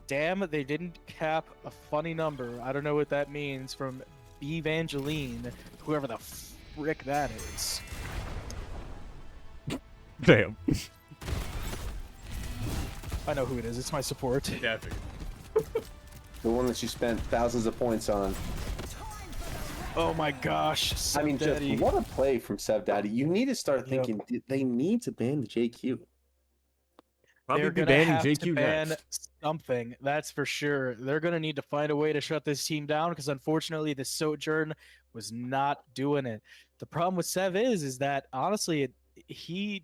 S3: Damn, they didn't cap a funny number. I don't know what that means from Evangeline, whoever the frick that is.
S1: Damn.
S3: I know who it is. It's my support.
S1: Yeah, I figured.
S2: The one that you spent thousands of points on.
S3: Oh my gosh.
S2: I mean, just what a play from Sev Daddy. You need to start thinking, they need to ban the JQ.
S1: Probably
S3: They're
S1: be
S3: gonna
S1: banning
S3: have
S1: JQ
S3: to ban
S1: next.
S3: something, that's for sure. They're gonna need to find a way to shut this team down because unfortunately the Sojourn was not doing it. The problem with Sev is that honestly he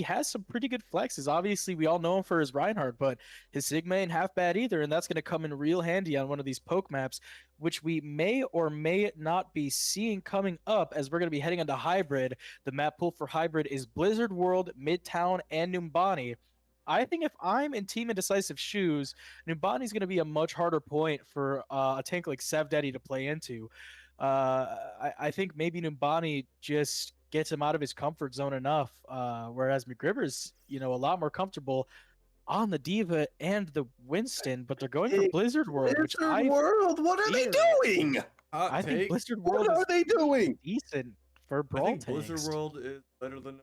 S3: has some pretty good flexes. Obviously, we all know him for his Reinhardt, but his Sigma ain't half bad either, and that's going to come in real handy on one of these poke maps, which we may or may not be seeing coming up as we're going to be heading into Hybrid. The map pool for Hybrid is Blizzard World, Midtown, and Numbani. I think if I'm in Team Indecisive shoes, Numbani's going to be a much harder point for a tank like Sev Daddy to play into. I think maybe Numbani just gets him out of his comfort zone enough, whereas McGribber's, a lot more comfortable on the Diva and the Winston, but they're going for Blizzard World,
S2: World, what are they doing?
S3: I think Blizzard World
S2: What are they doing?
S3: Decent for brawl
S1: I think
S3: tanks.
S1: Blizzard World is better than...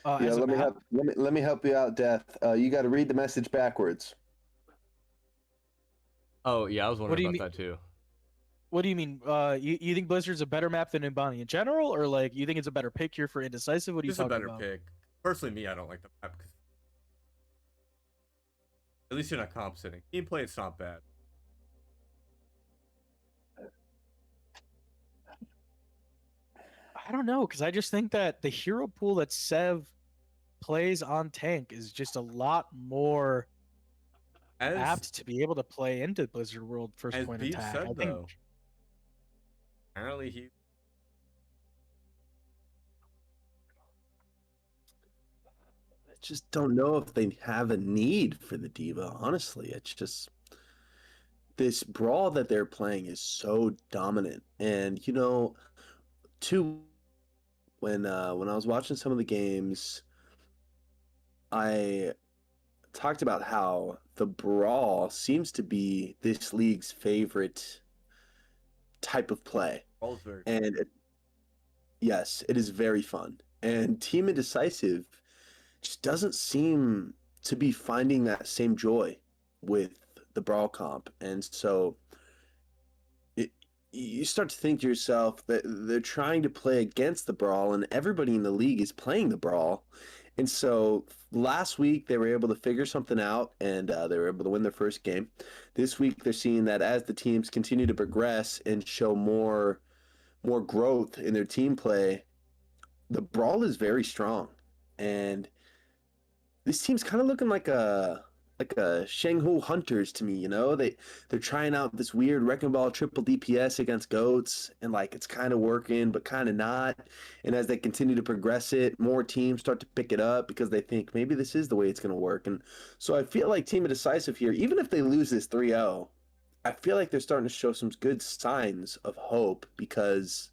S2: Yeah, let me help you out, Death. You got to read the message backwards.
S1: Oh, yeah, I was wondering about that too.
S3: What do you mean? You think Blizzard's a better map than Numbani in general, or like you think it's a better pick here for Indecisive? What are you talking about?
S1: Just a better pick. Personally, me, I don't like the map. At least you're not compensating. Gameplay, it's not bad.
S3: I don't know, because I just think that the hero pool that Sev plays on tank is just a lot more apt to be able to play into Blizzard World first point attack.
S1: Said, though, apparently
S2: I just don't know if they have a need for the Diva, honestly. It's just this brawl that they're playing is so dominant. And, when I was watching some of the games, I talked about how the brawl seems to be this league's favorite type of play.
S1: Brawl's very
S2: And yes, it is very fun. And Team Indecisive just doesn't seem to be finding that same joy with the brawl comp. And so you start to think to yourself that they're trying to play against the brawl, and everybody in the league is playing the brawl. And so last week they were able to figure something out, and they were able to win their first game. This week they're seeing that as the teams continue to progress and show more growth in their team play, the brawl is very strong. And this team's kind of looking like a Shanghu Hunters to me, you know? They're trying out this weird Wrecking Ball triple DPS against goats, and like it's kind of working, but kind of not. And as they continue to progress it, more teams start to pick it up because they think maybe this is the way it's going to work. And so I feel like Team Indecisive here, even if they lose this 3-0, I feel like they're starting to show some good signs of hope, because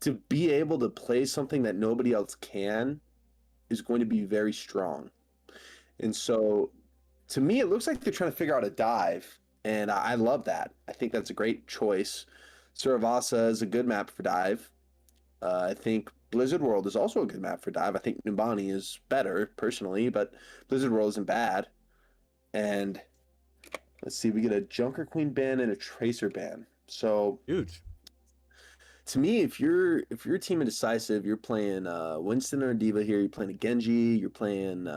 S2: to be able to play something that nobody else can is going to be very strong. And so to me, it looks like they're trying to figure out a dive, and I love that. I think that's a great choice. Suravasa is a good map for dive. I think Blizzard World is also a good map for dive. I think Numbani is better, personally, but Blizzard World isn't bad. And let's see, we get a Junker Queen ban and a Tracer ban. So
S1: huge.
S2: To me, if you're Team Indecisive, you're playing Winston or Diva here. You're playing a Genji. You're playing.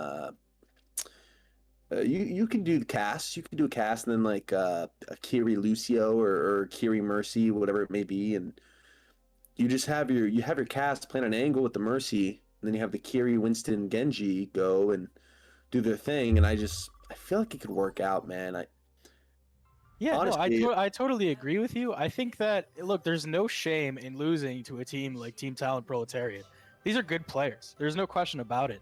S2: You can do the cast. You can do a cast and then like a Kiri Lucio or Kiri Mercy, whatever it may be, and you just have your cast plan an angle with the Mercy, and then you have the Kiri, Winston, Genji go and do their thing. And I feel like it could work out, man. Honestly,
S3: I totally agree with you. I think that, look, there's no shame in losing to a team like Team Talon Proletariat. These are good players. There's no question about it.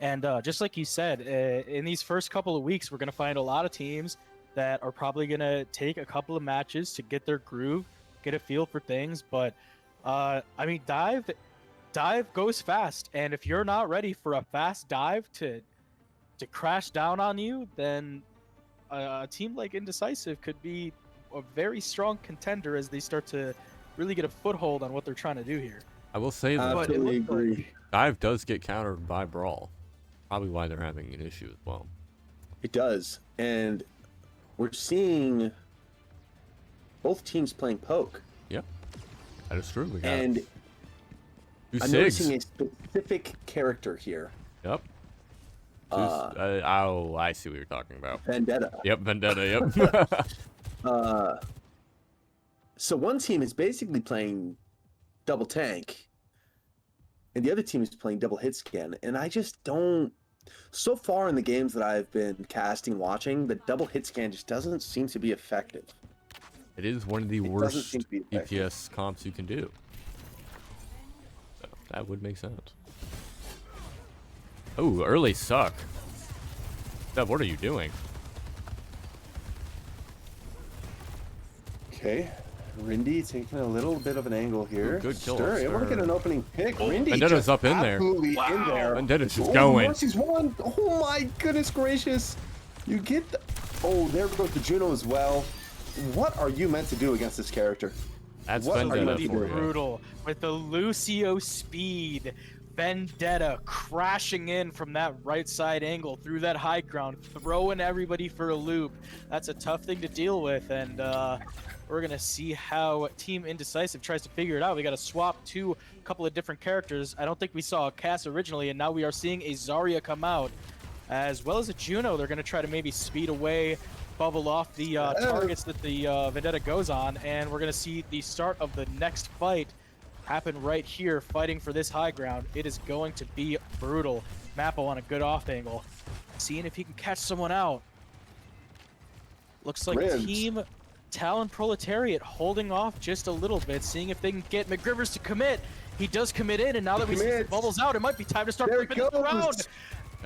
S3: And just like you said, in these first couple of weeks, we're going to find a lot of teams that are probably going to take a couple of matches to get their groove, get a feel for things. But, I mean, dive goes fast. And if you're not ready for a fast dive to crash down on you, then a team like Indecisive could be a very strong contender as they start to really get a foothold on what they're trying to do here.
S1: I will say that
S2: absolutely agree.
S1: dive does get countered by brawl. Probably why they're having an issue as well.
S2: It does. And we're seeing both teams playing poke.
S1: Yep. That is true.
S2: And I'm noticing a specific character here.
S1: Yep. I see what you're talking about.
S2: Vendetta.
S1: Yep, Vendetta, yep.
S2: So one team is basically playing double tank, and the other team is playing double hit scan, and I just don't... So far in the games that I've been casting, watching, the double hit scan just doesn't seem to be effective.
S1: It is one of the worst DPS comps you can do. So that would make sense. Oh, early suck. Deb, what are you doing?
S2: Okay. Rindy taking a little bit of an angle here.
S1: Ooh, good kill.
S2: Stir. We're getting an opening pick. Rindy
S1: Vendetta's up in there.
S2: Absolutely in there.
S1: Vendetta's just going.
S2: Mercy's one. Oh my goodness gracious. You get the... Oh, there goes the Juno as well. What are you meant to do against this character?
S1: That's
S2: what
S1: Vendetta
S3: Really
S1: for you.
S3: brutal with the Lucio speed. Vendetta crashing in from that right side angle through that high ground, throwing everybody for a loop. That's a tough thing to deal with, and we're gonna see how Team Indecisive tries to figure it out. We got to swap to a couple of different characters. I don't think we saw a Cass originally, and now we are seeing a Zarya come out, as well as a Juno. They're gonna try to maybe speed away, bubble off the targets that the Vendetta goes on, and we're gonna see the start of the next fight happen right here, fighting for this high ground. It is going to be brutal. Mappo on a good off angle, seeing if he can catch someone out. Looks like Team Talon Proletariat holding off just a little bit, seeing if they can get McGrivers to commit. He does commit in, and now that we see the bubbles out, it might be time to start flipping this around.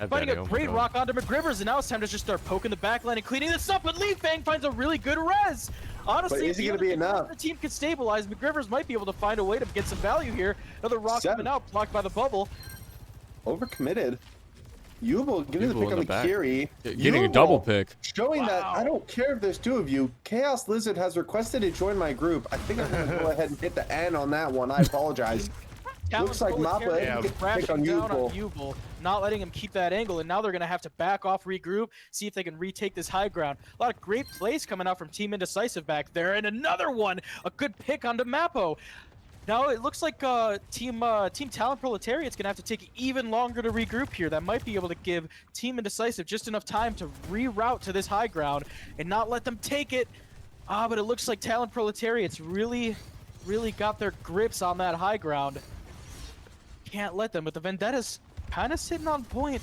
S3: Finding a great rock onto McGrivers, and now it's time to just start poking the backline and cleaning this up, but Lee Fang finds a really good res Honestly,
S2: is it
S3: if
S2: gonna be enough?
S3: The team can stabilize. McGrivers might be able to find a way to get some value here. Another rock
S2: Sev.
S3: coming out, blocked by the bubble.
S2: Overcommitted. Yubel getting the
S1: Yubel
S2: pick
S1: in
S2: on
S1: the
S2: the
S1: back.
S2: Kiri.
S1: Getting a double pick.
S2: Showing that I don't care if there's two of you. Chaos Lizard has requested to join my group. I think I'm gonna go ahead and hit the N on that one. I apologize. Looks like Mappa gets pick on
S3: Yubel, not letting him keep that angle, and now they're going to have to back off, regroup, see if they can retake this high ground. A lot of great plays coming out from Team Indecisive back there, and another one, a good pick onto Mappo. Now it looks like Team Talon Proletariat's going to have to take even longer to regroup here. That might be able to give Team Indecisive just enough time to reroute to this high ground and not let them take it. But it looks like Talon Proletariat's really got their grips on that high ground. Can't let them, but the Vendetta's kind of sitting on point.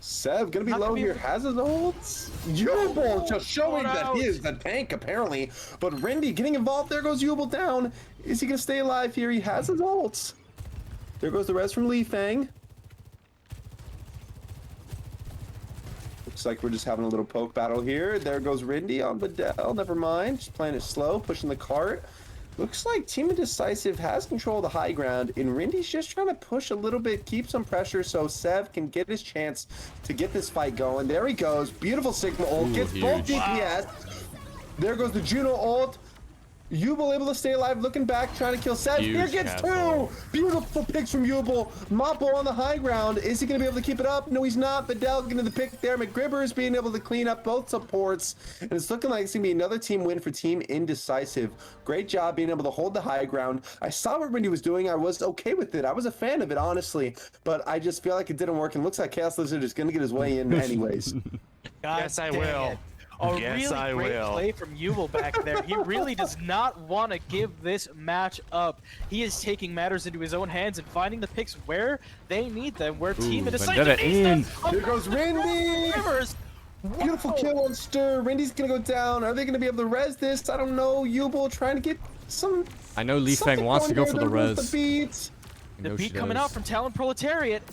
S2: Sev gonna be low here, has his ults. Yubel just showing that he is the tank apparently, but Rindy getting involved. There goes Yubel down. Is he gonna stay alive here? He has his ults. There goes the res from Li Feng. Looks like we're just having a little poke battle here. There goes Rindy on Videl. Never mind, just playing it slow, pushing the cart. Looks like Team Indecisive has control of the high ground, and Rindy's just trying to push a little bit, keep some pressure so Sev can get his chance to get this fight going. There he goes. Beautiful Sigma ult. Gets both DPS. There goes the Juno ult. Yubel able to stay alive, looking back, trying to kill Sev. Here gets two! Beautiful picks from Yubel. Mappo on the high ground. Is he going to be able to keep it up? No, he's not. Videl getting the pick there. McGrivers being able to clean up both supports. And it's looking like it's going to be another team win for Team Indecisive. Great job being able to hold the high ground. I saw what Rindy was doing. I was okay with it. I was a fan of it, honestly. But I just feel like it didn't work. And looks like Chaos Lizard is going to get his way in anyways.
S4: Yes, I will.
S3: Yes, really great play from Yubel back there. He really does not want to give this match up. He is taking matters into his own hands and finding the picks where they need them, where Team Indecisive needs them.
S2: Here goes Rindy! Beautiful kill on Stir. Rindy's gonna go down. Are they gonna be able to res this? I don't know. Yubel trying to get some.
S1: I know Li Feng wants to go for the res.
S3: The beat coming out from Talon Proletariat.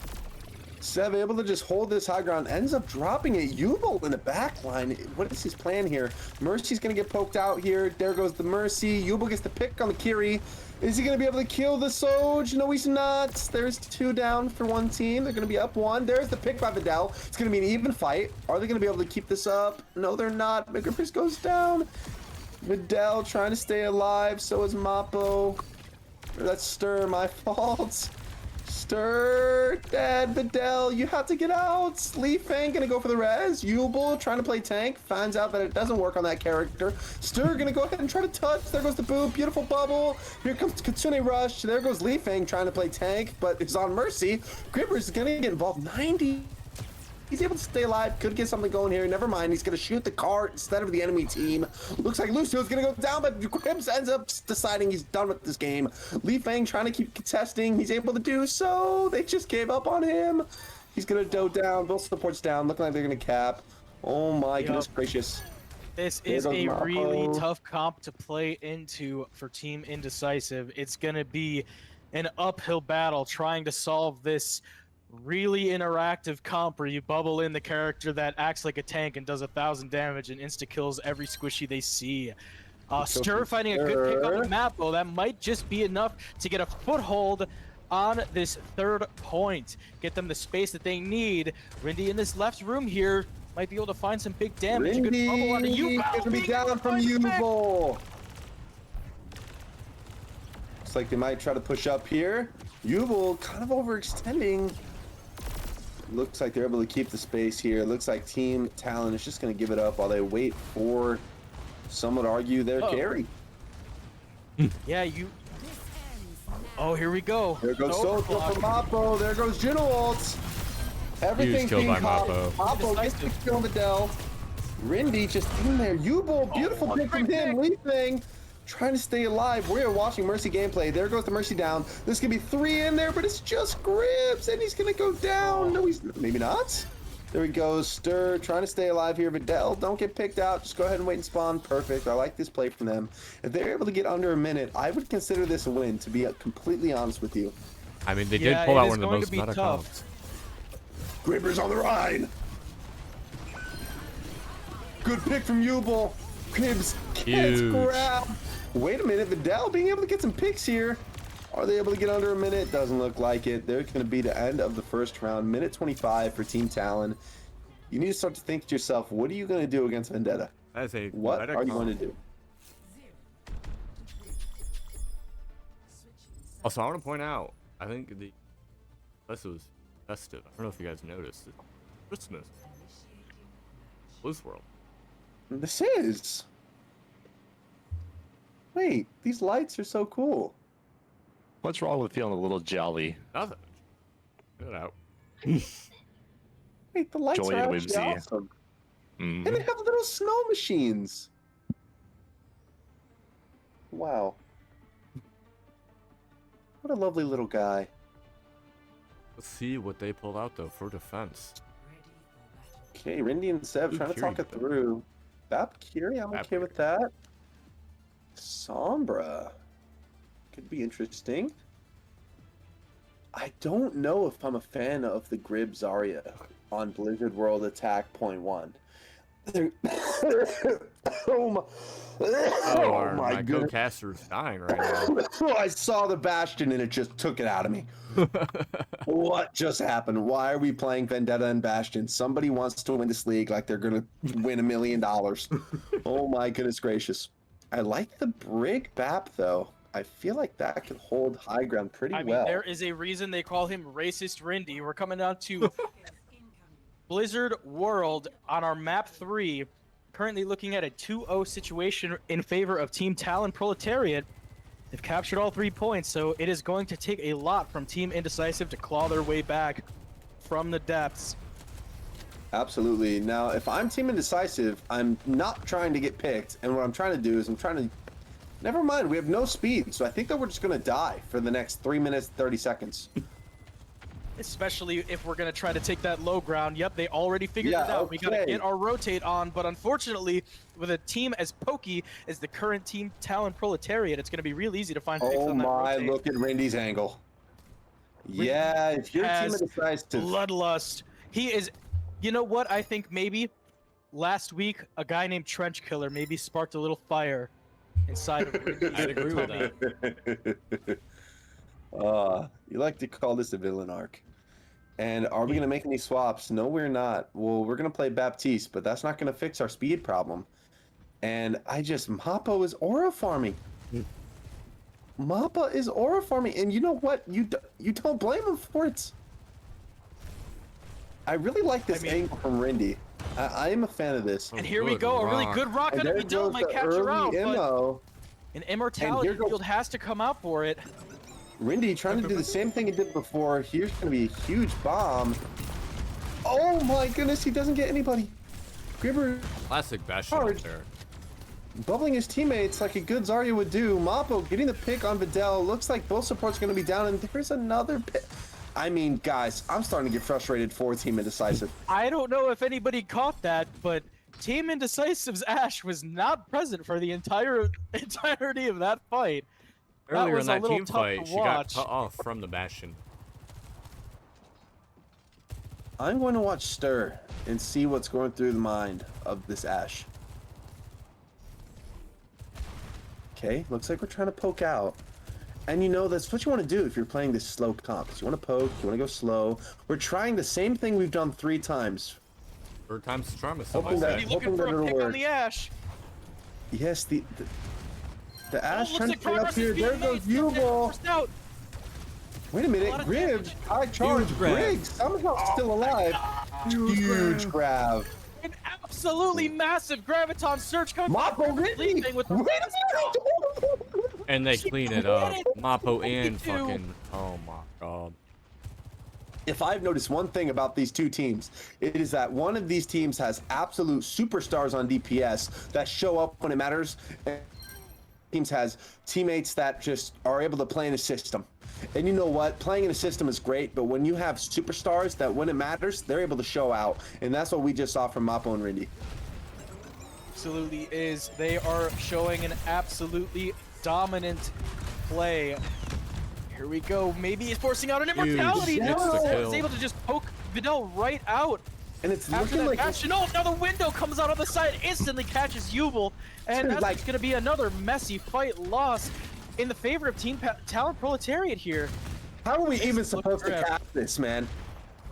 S2: Sev able to just hold this high ground, ends up dropping it. Yubel in the back line. What is his plan here? Mercy's gonna get poked out here. There goes the Mercy. Yubel gets the pick on the Kiri. Is he gonna be able to kill the Soj? No, he's not. There's two down for one team. They're gonna be up one. There's the pick by Videl. It's gonna be an even fight. Are they gonna be able to keep this up? No, they're not. McGrippers goes down. Videl trying to stay alive. So is Mappo. That's Stir, my fault. Stir, Dad, Videl, you have to get out. Li Feng gonna go for the res. Yubel trying to play tank, finds out that it doesn't work on that character. Stir gonna go ahead and try to touch. There goes the boop, beautiful bubble. Here comes Kitsune Rush. There goes Li Feng trying to play tank, but it's on Mercy. Grippers is gonna get involved. 90. He's able to stay alive. Could get something going here. Never mind. He's going to shoot the cart instead of the enemy team. Looks like Lucio's going to go down, but Grips ends up deciding he's done with this game. Li Feng trying to keep contesting. He's able to do so. They just gave up on him. He's going to doe down. Both supports down. Looking like they're going to cap. Oh my goodness gracious.
S3: This is a really tough comp to play into for Team Indecisive. It's going to be an uphill battle trying to solve this really interactive comp where you bubble in the character that acts like a tank and does 1,000 damage and insta-kills every squishy they see. Stir finding a good pick on the map, though. That might just be enough to get a foothold on this third point. Get them the space that they need. Rindy in this left room here might be able to find some big damage.
S2: Rindy,
S3: a good bubble onto Yubel.
S2: Gonna be down from Yubel. Looks like they might try to push up here. Yubel kind of overextending. Looks like they're able to keep the space here. Looks like Team Talon is just going to give it up while they wait for, some would argue, their carry.
S3: Yeah, Oh, here we go.
S2: There goes Soulful from Mappo. There goes Juno ult. Everything's being caught. Mappo gets the kill on the Videl. Rindy just in there. Yubel, beautiful pick from him. Li Feng trying to stay alive. We are watching Mercy gameplay. There goes the Mercy down. There's gonna be 3 in there, but it's just Grips, and he's gonna go down. No, he's maybe not. There he goes. Stir trying to stay alive here. Videl, don't get picked out. Just go ahead and wait and spawn. Perfect. I like this play from them. If they're able to get under a minute, I would consider this a win, to be completely honest with you.
S1: I mean, they did pull out one of the most meta comps.
S2: Grippers on the ride. Good pick from Yubel. Cribs gets
S1: Huge.
S2: grabbed. Wait a minute, Vidal being able to get some picks here. Are they able to get under a minute? Doesn't look like it. There's going to be the end of the first round. Minute 25 for Team Talon. You need to start to think to yourself, what are you going to do against Vendetta?
S1: That's a
S2: What are you going to do?
S1: Also, I want to point out, I think this was festive. I don't know if you guys noticed. It's Christmas. Blues World.
S2: This is. Wait, these lights are so cool.
S4: What's wrong with feeling a little jolly?
S1: Nothing. Get it out.
S2: Wait, the lights
S4: Joy
S2: are
S4: and
S2: actually
S4: whimsy.
S2: awesome.
S4: Mhm.
S2: And they have little snow machines. Wow. What a lovely little guy.
S1: Let's see what they pulled out though for defense.
S2: Okay, Rindy and Sev
S1: Ooh,
S2: trying to talk
S1: Kiri,
S2: it through. Bap Kiri, I'm okay with that. Sombra. Could be interesting. I don't know if I'm a fan of the Grib Zarya on Blizzard World Attack .1. Oh my,
S1: Oh, my
S2: goodness.
S1: co-caster's dying right now.
S2: I saw the Bastion and it just took it out of me. What just happened? Why are we playing Vendetta and Bastion? Somebody wants to win this league like they're going to win $1 million. Oh my goodness gracious. I like the Brig Bap though. I feel like that could hold high ground pretty
S3: I mean,
S2: well.
S3: there is a reason they call him Racist Rindy. We're coming down to Blizzard World on our map 3. Currently looking at a 2-0 situation in favor of Team Talon Proletariat. They've captured all 3 points, so it is going to take a lot from Team Indecisive to claw their way back from the depths.
S2: Absolutely. Now, if I'm Team Indecisive, I'm not trying to get picked, and what I'm trying to do is I'm trying to... Never mind, we have no speed, so I think that we're just going to die for the next 3 minutes, 30 seconds.
S3: Especially if we're going to try to take that low ground. Yep, they already figured it out. We got to
S2: okay.
S3: get our rotate on, but unfortunately, with a team as pokey as the current Team Talon Proletariat, it's going to be real easy to find picks
S2: Oh
S3: on that
S2: my,
S3: rotate.
S2: look at Rindy's angle. Yeah, if your team
S3: has
S2: decides to...
S3: Bloodlust. He is... You know what? I think maybe last week, a guy named Trench Killer maybe sparked a little fire inside of Rindy's
S1: I'd agree with that.
S2: You like to call this a villain arc. And are we going to make any swaps? No, we're not. Well, we're going to play Baptiste, but that's not going to fix our speed problem. And Mappo is aura farming. Mappa is aura farming, and you know what? You don't blame him for it. I really like this angle from Rindy. I am a fan of this.
S3: And here we go, a really good rock on it. We don't might capture out, but an immortality field has to come out for it.
S2: Rindy trying to do the same thing he did before. Here's going to be a huge bomb. Oh my goodness, he doesn't get anybody. Gribber
S1: Classic Bastion right there.
S2: bubbling his teammates like a good Zarya would do. Mappo getting the pick on Vidal. Looks like both supports are going to be down, and there's another pick. I mean, guys, I'm starting to get frustrated for Team Indecisive.
S3: I don't know if anybody caught that, but Team Indecisive's Ashe was not present for the entirety of that fight.
S1: Earlier in
S3: was a
S1: that
S3: little
S1: team
S3: tough
S1: fight,
S3: to
S1: she got
S3: watch.
S1: cut off from the Bastion.
S2: I'm going to watch Stir and see what's going through the mind of this Ashe. Okay, looks like we're trying to poke out. And you know, that's what you want to do if you're playing this slow comp. You want to poke, you want to go slow. We're trying the same thing we've done 3 times.
S1: Third time's the charm.
S2: Hoping that-
S3: Be looking
S2: hoping
S3: for
S2: that
S3: a
S2: it'll
S3: pick on
S2: work.
S3: the Ashe.
S2: Yes, the Ashe
S3: Looks
S2: trying
S3: like
S2: to get up
S3: progress is
S2: here.
S3: being
S2: There goes
S3: made. Step down,
S2: U-Ball.
S3: forced out.
S2: Wait a minute,
S3: lot of
S2: Grib,
S3: damage.
S2: high charge,
S1: Huge grab.
S2: Griggs, somehow still alive. Huge grab.
S3: An absolutely massive graviton surge coming
S2: Mappo
S3: leaping
S2: Rindy!
S3: with
S2: Wait a minute!
S1: And they clean it up. Mappo and
S3: 52.
S1: fucking. Oh my god.
S2: If I've noticed one thing about these two teams, it is that one of these teams has absolute superstars on DPS that show up when it matters, and teams has teammates that just are able to play in a system. And you know what? Playing in a system is great, but when you have superstars that when it matters, they're able to show out. And that's what we just saw from Mappo and Rindy.
S3: Absolutely is. They are showing an absolutely dominant play. Here we go. Maybe he's forcing out an immortality.
S1: Huge
S3: No,
S1: insta-kill.
S3: is able to just poke Vidal right out.
S2: And it's
S3: After
S2: looking
S3: that
S2: like
S3: Bastion, oh, now the window comes out on the side, instantly catches Jubel, and
S2: Dude,
S3: that's
S2: like-
S3: going to be another messy fight lost in the favor of Team Talon Proletariat here.
S2: how are we
S3: This
S2: even
S3: is looking
S2: supposed to
S3: grim.
S2: cap this, man?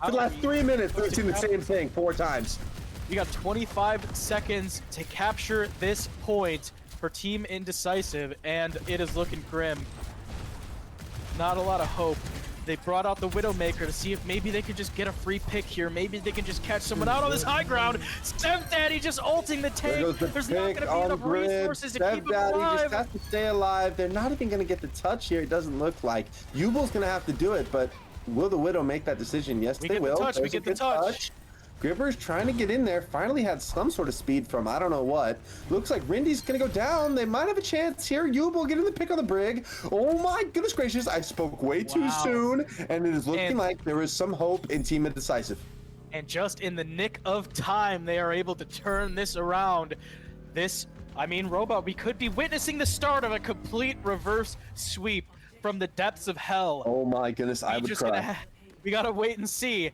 S3: How
S2: For the
S3: are
S2: last
S3: we
S2: 3 minutes, we've
S3: supposed to
S2: seen the
S3: cap
S2: same thing 4 times.
S3: We got 25 seconds to capture this point for Team Indecisive, and it is looking grim. Not a lot of hope. They brought out the Widowmaker to see if maybe they could just get a free pick here. Maybe they can just catch someone out on this high ground. Steph Daddy just ulting the
S2: There
S3: tank.
S2: goes the
S3: There's not
S2: pick
S3: going to be
S2: on
S3: enough
S2: grid.
S3: resources to
S2: Steph
S3: keep him
S2: Daddy just
S3: alive.
S2: has to stay alive. They're not even going to get the touch here. It doesn't look like. Jubel's going to have to do it, but will the Widow make that decision? Yes,
S3: We
S2: they
S3: get the
S2: will.
S3: touch, we
S2: There's a
S3: get the
S2: good
S3: touch.
S2: Gripper's trying to get in there. Finally had some sort of speed from I don't know what. Looks like Rindy's gonna go down. They might have a chance here. Jubel getting the pick on the brig. Oh my goodness gracious! I spoke way too
S3: Wow.
S2: soon, and it is looking
S3: And-
S2: like there is some hope in Team Indecisive.
S3: And just in the nick of time, they are able to turn this around. Robot, we could be witnessing the start of a complete reverse sweep from the depths of hell.
S2: Oh my goodness, I would cry.
S3: We gotta wait and see.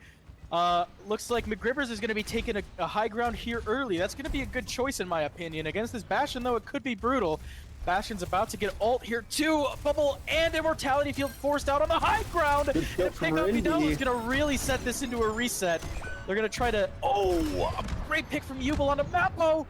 S3: Looks like McGribbers is gonna be taking a high ground here early. That's gonna be a good choice in my opinion. Against this Bastion, though, it could be brutal. Bastion's about to get ult here too. Bubble and Immortality Field forced out on the high ground.
S2: Good
S3: The
S2: kill from
S3: pick up
S2: Rindy.
S3: is gonna really set this into a reset. They're gonna try to, a great pick from Jubel on a Mappo.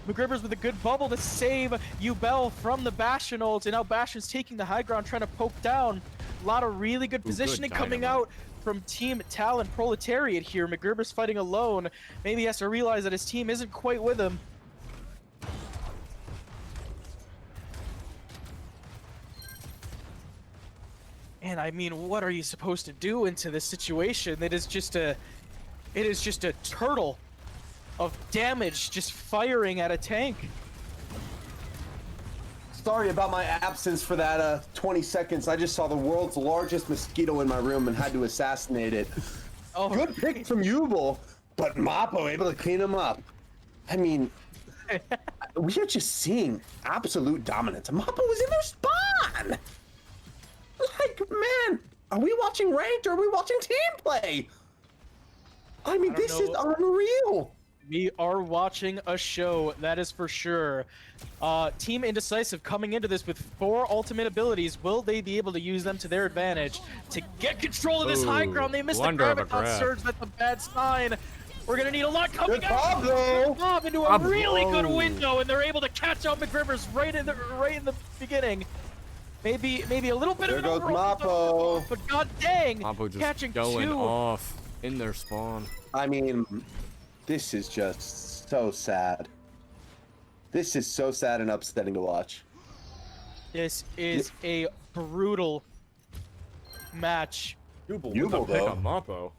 S3: McGribbers with a good bubble to save Ubel from the Bastion ult, and now Bastion's taking the high ground, trying to poke down. A lot of really good positioning coming
S1: dynamite.
S3: out from Team Talon Proletariat here. McGribbers fighting alone. Maybe he has to realize that his team isn't quite with him. And I mean, what are you supposed to do into this situation? It is just a turtle of damage just firing at a tank.
S2: Sorry about my absence for that 20 seconds. I just saw the world's largest mosquito in my room and had to assassinate it.
S3: Oh,
S2: Good pick from Jubel, but Mappo able to clean him up. I mean, we are just seeing absolute dominance. Mappo was in their spawn! Like, man, are we watching ranked or are we watching team play? I mean,
S3: I don't
S2: this is
S3: know.
S2: unreal.
S3: We are watching a show, that is for sure. Team Indecisive coming into this with 4 ultimate abilities. Will they be able to use them to their advantage to get control of this high
S1: Ooh,
S3: ground? They missed the
S1: wonder of a
S3: Graviton
S1: grab.
S3: Surge. That's a bad sign. We're gonna need a lot coming
S2: Good
S3: out.
S2: Pablo.
S3: Bob into a
S1: Pablo.
S3: really good window, and they're able to catch out McGribbers right in the beginning. Maybe a little bit
S2: There
S3: of an
S2: goes
S3: overall,
S2: Mappo.
S3: but god dang,
S1: Mappo just
S3: catching
S1: going
S3: 2.
S1: off in their spawn.
S2: I mean, this is just so sad. This is so sad and upsetting to watch.
S3: This is a brutal match.
S1: Jubel
S2: Jubel,
S1: pick
S2: though.
S1: on Mappo.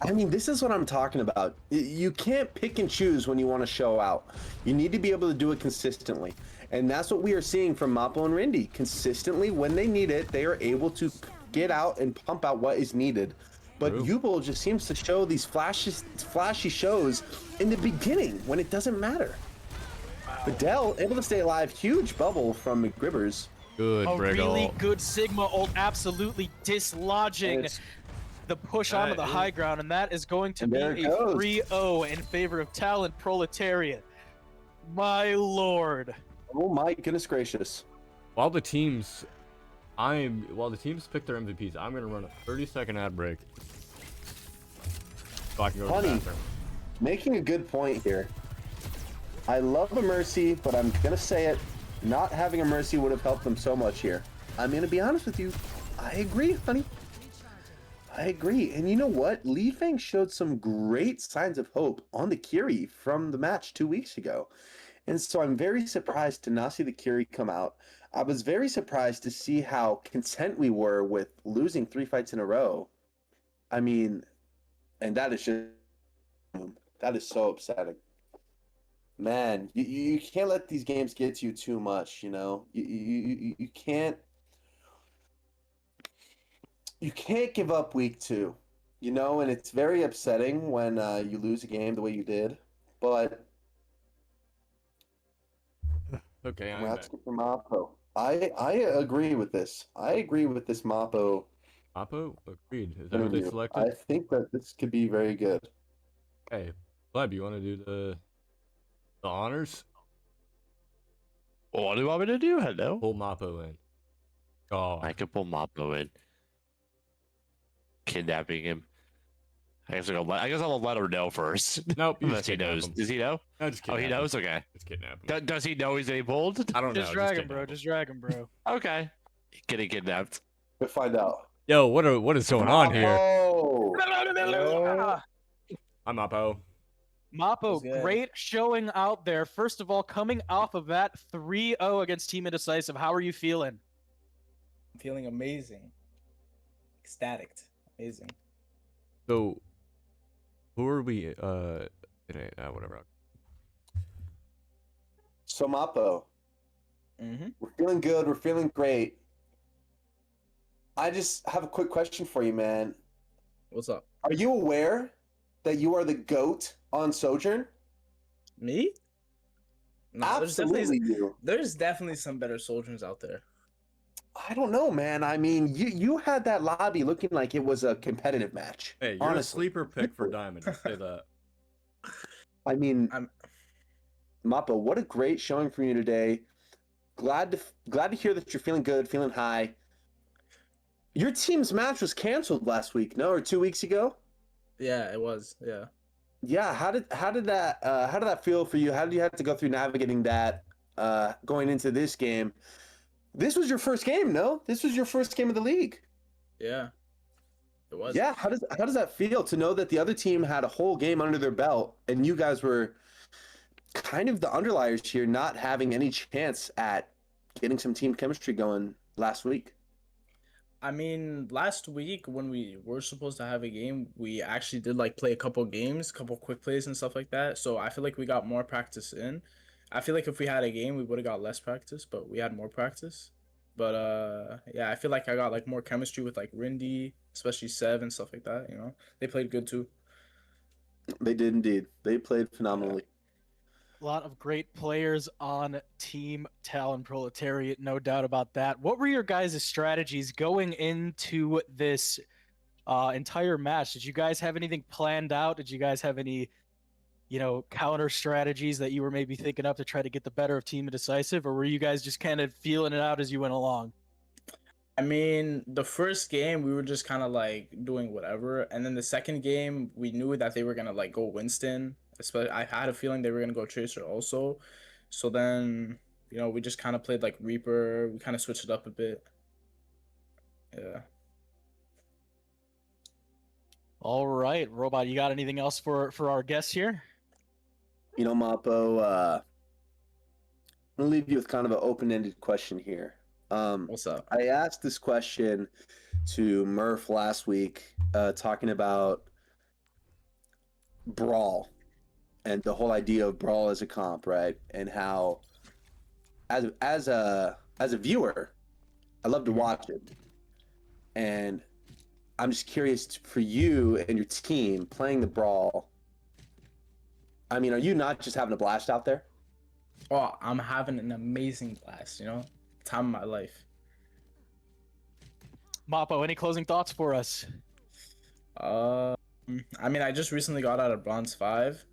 S2: I mean, this is what I'm talking about. You can't pick and choose when you want to show out. You need to be able to do it consistently. And that's what we are seeing from Mappo and Rindy. Consistently, when they need it, they are able to get out and pump out what is needed. But
S1: True.
S2: Jubel just seems to show these flashy shows in the beginning when it doesn't matter. Fidel able to stay alive. Huge bubble from McGribbers.
S1: Good
S3: A
S1: Brig
S3: really
S1: ult.
S3: good Sigma ult, absolutely dislodging
S2: And it's-
S3: the push onto the
S1: That
S3: high
S1: is-
S3: ground, and that is going to
S2: And
S3: be
S2: there it
S3: a
S2: goes.
S3: 3-0 in favor of Talon Proletariat. My lord.
S2: Oh my goodness gracious.
S1: While the teams pick their MVPs, I'm gonna run a 30-second ad break. So I can go to the
S2: Honey.
S1: bathroom.
S2: Making a good point here. I love a Mercy, but I'm gonna say it. Not having a Mercy would have helped them so much here. I'm gonna be honest with you. I agree, honey. I agree. And you know what? Li Feng showed some great signs of hope on the Kiri from the match 2 weeks ago. And so I'm very surprised to not see the Kiri come out. I was very surprised to see how content we were with losing 3 fights in a row. I mean, and that is so upsetting. Man, you can't let these games get to you too much, you know? You can't give up week 2, you know, and it's very upsetting when you lose a game the way you did. But
S1: Okay, I'm
S2: that's
S1: back.
S2: for Mappo. I agree with this. I agree with this Mappo
S1: Mappo? Agreed. Is that what they
S2: interview.
S1: selected?
S2: I think that this could be very good.
S1: Hey, Gleb, you want to do the honors?
S4: What do you want me to do? Hello?
S1: Pull Mappo in. Oh,
S4: I can pull Mappo in. Kidnapping him. I guess I'll let her know first.
S1: nope. You
S4: Unless
S1: just
S4: he
S1: kidnap
S4: knows.
S1: him.
S4: Does he know?
S1: No, just
S4: Oh,
S1: kidnap
S4: he
S1: him.
S4: knows? Okay.
S1: Just kidnap him.
S4: Does he know he's getting pulled?
S1: I don't know.
S3: Just drag him,
S1: kidnap
S3: bro.
S1: him.
S3: Just drag him, bro.
S4: Okay. Getting kidnapped.
S2: We'll find out.
S1: Yo, what is going on here?
S2: Oh,
S3: Yo.
S1: I'm Mappo.
S3: Mappo,
S5: That's good.
S3: great showing out there. First of all, coming off of that 3-0 against Team Indecisive, how are you feeling?
S5: I'm feeling amazing. Ecstatic. Amazing.
S1: So, who are we? Today, whatever.
S2: so Mappo,
S5: Mm-hmm.
S2: we're feeling good. We're feeling great. I just have a quick question for you, man.
S5: What's up?
S2: Are you aware that you are the GOAT on Sojourn?
S5: Me? No,
S2: Absolutely, you.
S5: there's definitely some better soldiers out there.
S2: I don't know, man. I mean, you had that lobby looking like it was a competitive match.
S1: Hey, you're a
S2: honestly.
S1: sleeper pick for Diamond. Just say that.
S2: I mean,
S5: I'm-
S2: Mappo, what a great showing from you today. Glad to hear that you're feeling good, feeling high. Your team's match was canceled last week, no, or 2 weeks ago?
S5: Yeah, it was. Yeah.
S2: Yeah, how did that feel for you? How did you have to go through navigating that going into this game? This was your first game, no? This was your first game of the league.
S5: Yeah. It was.
S2: Yeah, how does that feel to know that the other team had a whole game under their belt and you guys were kind of the underliers here, not having any chance at getting some team chemistry going last week?
S5: I mean, last week when we were supposed to have a game, we actually did like play a couple games, couple quick plays and stuff like that. So I feel like we got more practice in. I feel like if we had a game, we would have got less practice, but we had more practice. But yeah, I feel like I got like more chemistry with like Rindy, especially Sev and stuff like that. You know, they played good too.
S2: They did indeed. They played phenomenally.
S3: A lot of great players on Team Talon Proletariat, no doubt about that. What were your guys' strategies going into this entire match? Did you guys have anything planned out? Did you guys have any, counter strategies that you were maybe thinking up to try to get the better of Team Indecisive, or were you guys just kind of feeling it out as you went along?
S5: I mean, the first game we were just kind of like doing whatever, and then the second game we knew that they were gonna like go Winston. Especially, I had a feeling they were gonna go Tracer also. So then, we just kind of played like Reaper. We kind of switched it up a bit. Yeah.
S3: All right, Robot, you got anything else for our guests here?
S2: Mappo, I'm gonna leave you with kind of an open-ended question here.
S5: What's up?
S2: I asked this question to Murph last week, talking about Brawl and the whole idea of Brawl as a comp, right? And how, as a viewer, I love to watch it, and I'm just curious for you and your team playing the Brawl. I mean, are you not just having a blast out there?
S5: Oh, I'm having an amazing blast. Time of my life.
S3: Mappo, any closing thoughts for us?
S5: I mean, I just recently got out of Bronze 5,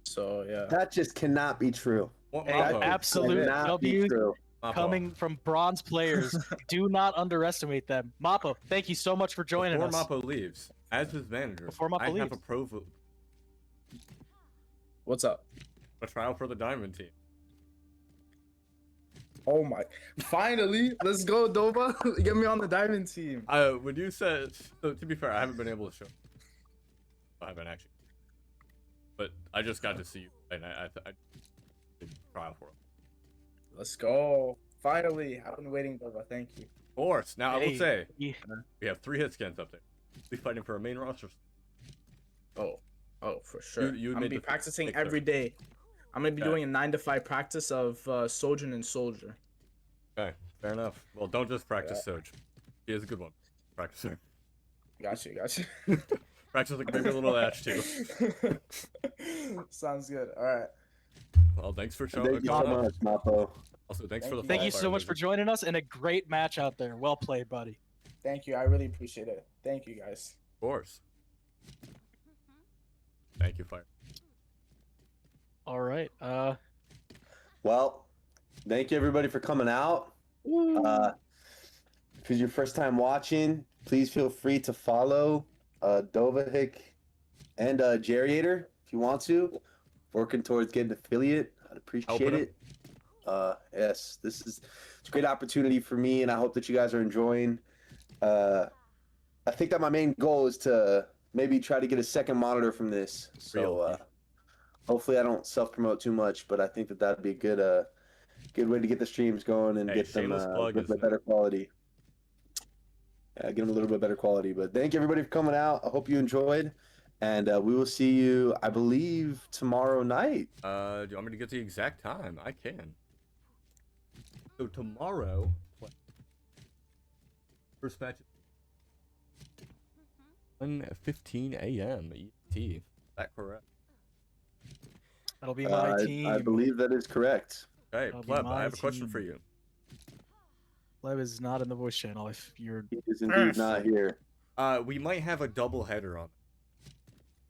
S5: so yeah.
S2: That just cannot be true.
S1: What,
S3: Hey,
S1: Mappo?
S3: absolute
S2: Cannot be
S3: W
S2: true.
S1: Mappo.
S3: coming from bronze players. Do not underestimate them. Mappo, thank you so much for joining
S1: Before
S3: us.
S1: Mappo leaves, as his manager,
S3: Before Mappo
S1: I have
S3: leaves.
S1: a
S5: What's up?
S1: a trial for the Diamond team.
S5: Oh my! Finally, let's go, Dova. Get me on the Diamond team.
S1: When you said, so to be fair, I haven't been able to show. I haven't actually, but I just got to see you, and I did trial for him.
S5: Let's go. Finally, I've been waiting, Dova. Thank you.
S1: Of course. Now I will
S3: Hey,
S1: say
S3: yeah.
S1: we have 3 hit scans up there. We'll be fighting for a main roster.
S5: Oh, for sure.
S1: you
S5: I'm gonna
S1: made
S5: be
S1: the
S5: practicing
S1: pick,
S5: every day. I'm gonna be
S1: Okay.
S5: doing a 9 to 5 practice of Sojourn and Soldier.
S1: Okay, fair enough. Well, don't just practice Soj. He is a good one. Practice her.
S5: Got you.
S1: Practice like maybe a little Ash too.
S5: Sounds good. All right.
S1: Well, thanks for
S2: Thank
S1: showing
S2: you so
S1: up.
S2: much, Mappo.
S1: Also, thanks for the
S3: Thank
S1: follow,
S3: you so
S1: Fire
S3: much for
S1: Wizard.
S3: joining us, and a great match out there. Well played, buddy.
S5: Thank you. I really appreciate it. Thank you, guys.
S1: Of course. Thank you, Fire.
S3: All right.
S2: Well, thank you everybody for coming out. If it's your first time watching, please feel free to follow Dovahik and Geriator if you want to. Working towards getting affiliate. I'd appreciate
S1: Helping 'em.
S2: it. Yes, it's a great opportunity for me, and I hope that you guys are enjoying. I think that my main goal is to maybe try to get a second monitor from this. So hopefully I don't self-promote too much, but I think that that'd be a good way to get the streams going and
S1: Hey,
S2: get them
S1: shameless
S2: a
S1: plug
S2: little
S1: is
S2: bit better quality. Get them a little bit better quality. But thank you everybody for coming out. I hope you enjoyed, and we will see you, I believe, tomorrow night.
S1: Do you want me to get the exact time? I can. So tomorrow, first match, 1:15 a.m. ET. Is that correct?
S3: That'll be my team.
S2: I believe that is correct.
S1: Okay,
S3: That'll be
S1: Pleb, I
S3: my
S1: have a question for
S3: team.
S1: you.
S3: Lev is not in the voice channel. If you're
S2: He is indeed not here.
S1: We might have a double header on it.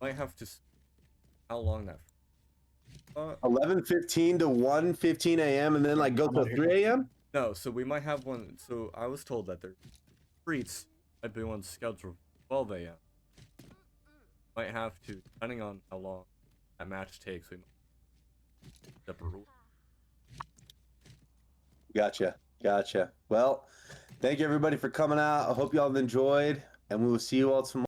S1: Might have to. How long that?
S2: 11:15 to 1:15 a.m. and then like go
S3: I'm
S2: till
S3: out here.
S2: 3 a.m.
S1: No, so we might have one. So I was told that their streets might be one scheduled 12 a.m. Might have to, depending on how long that match takes. We might separate rule.
S2: Gotcha. Well, thank you everybody for coming out. I hope y'all have enjoyed, and we will see you all tomorrow.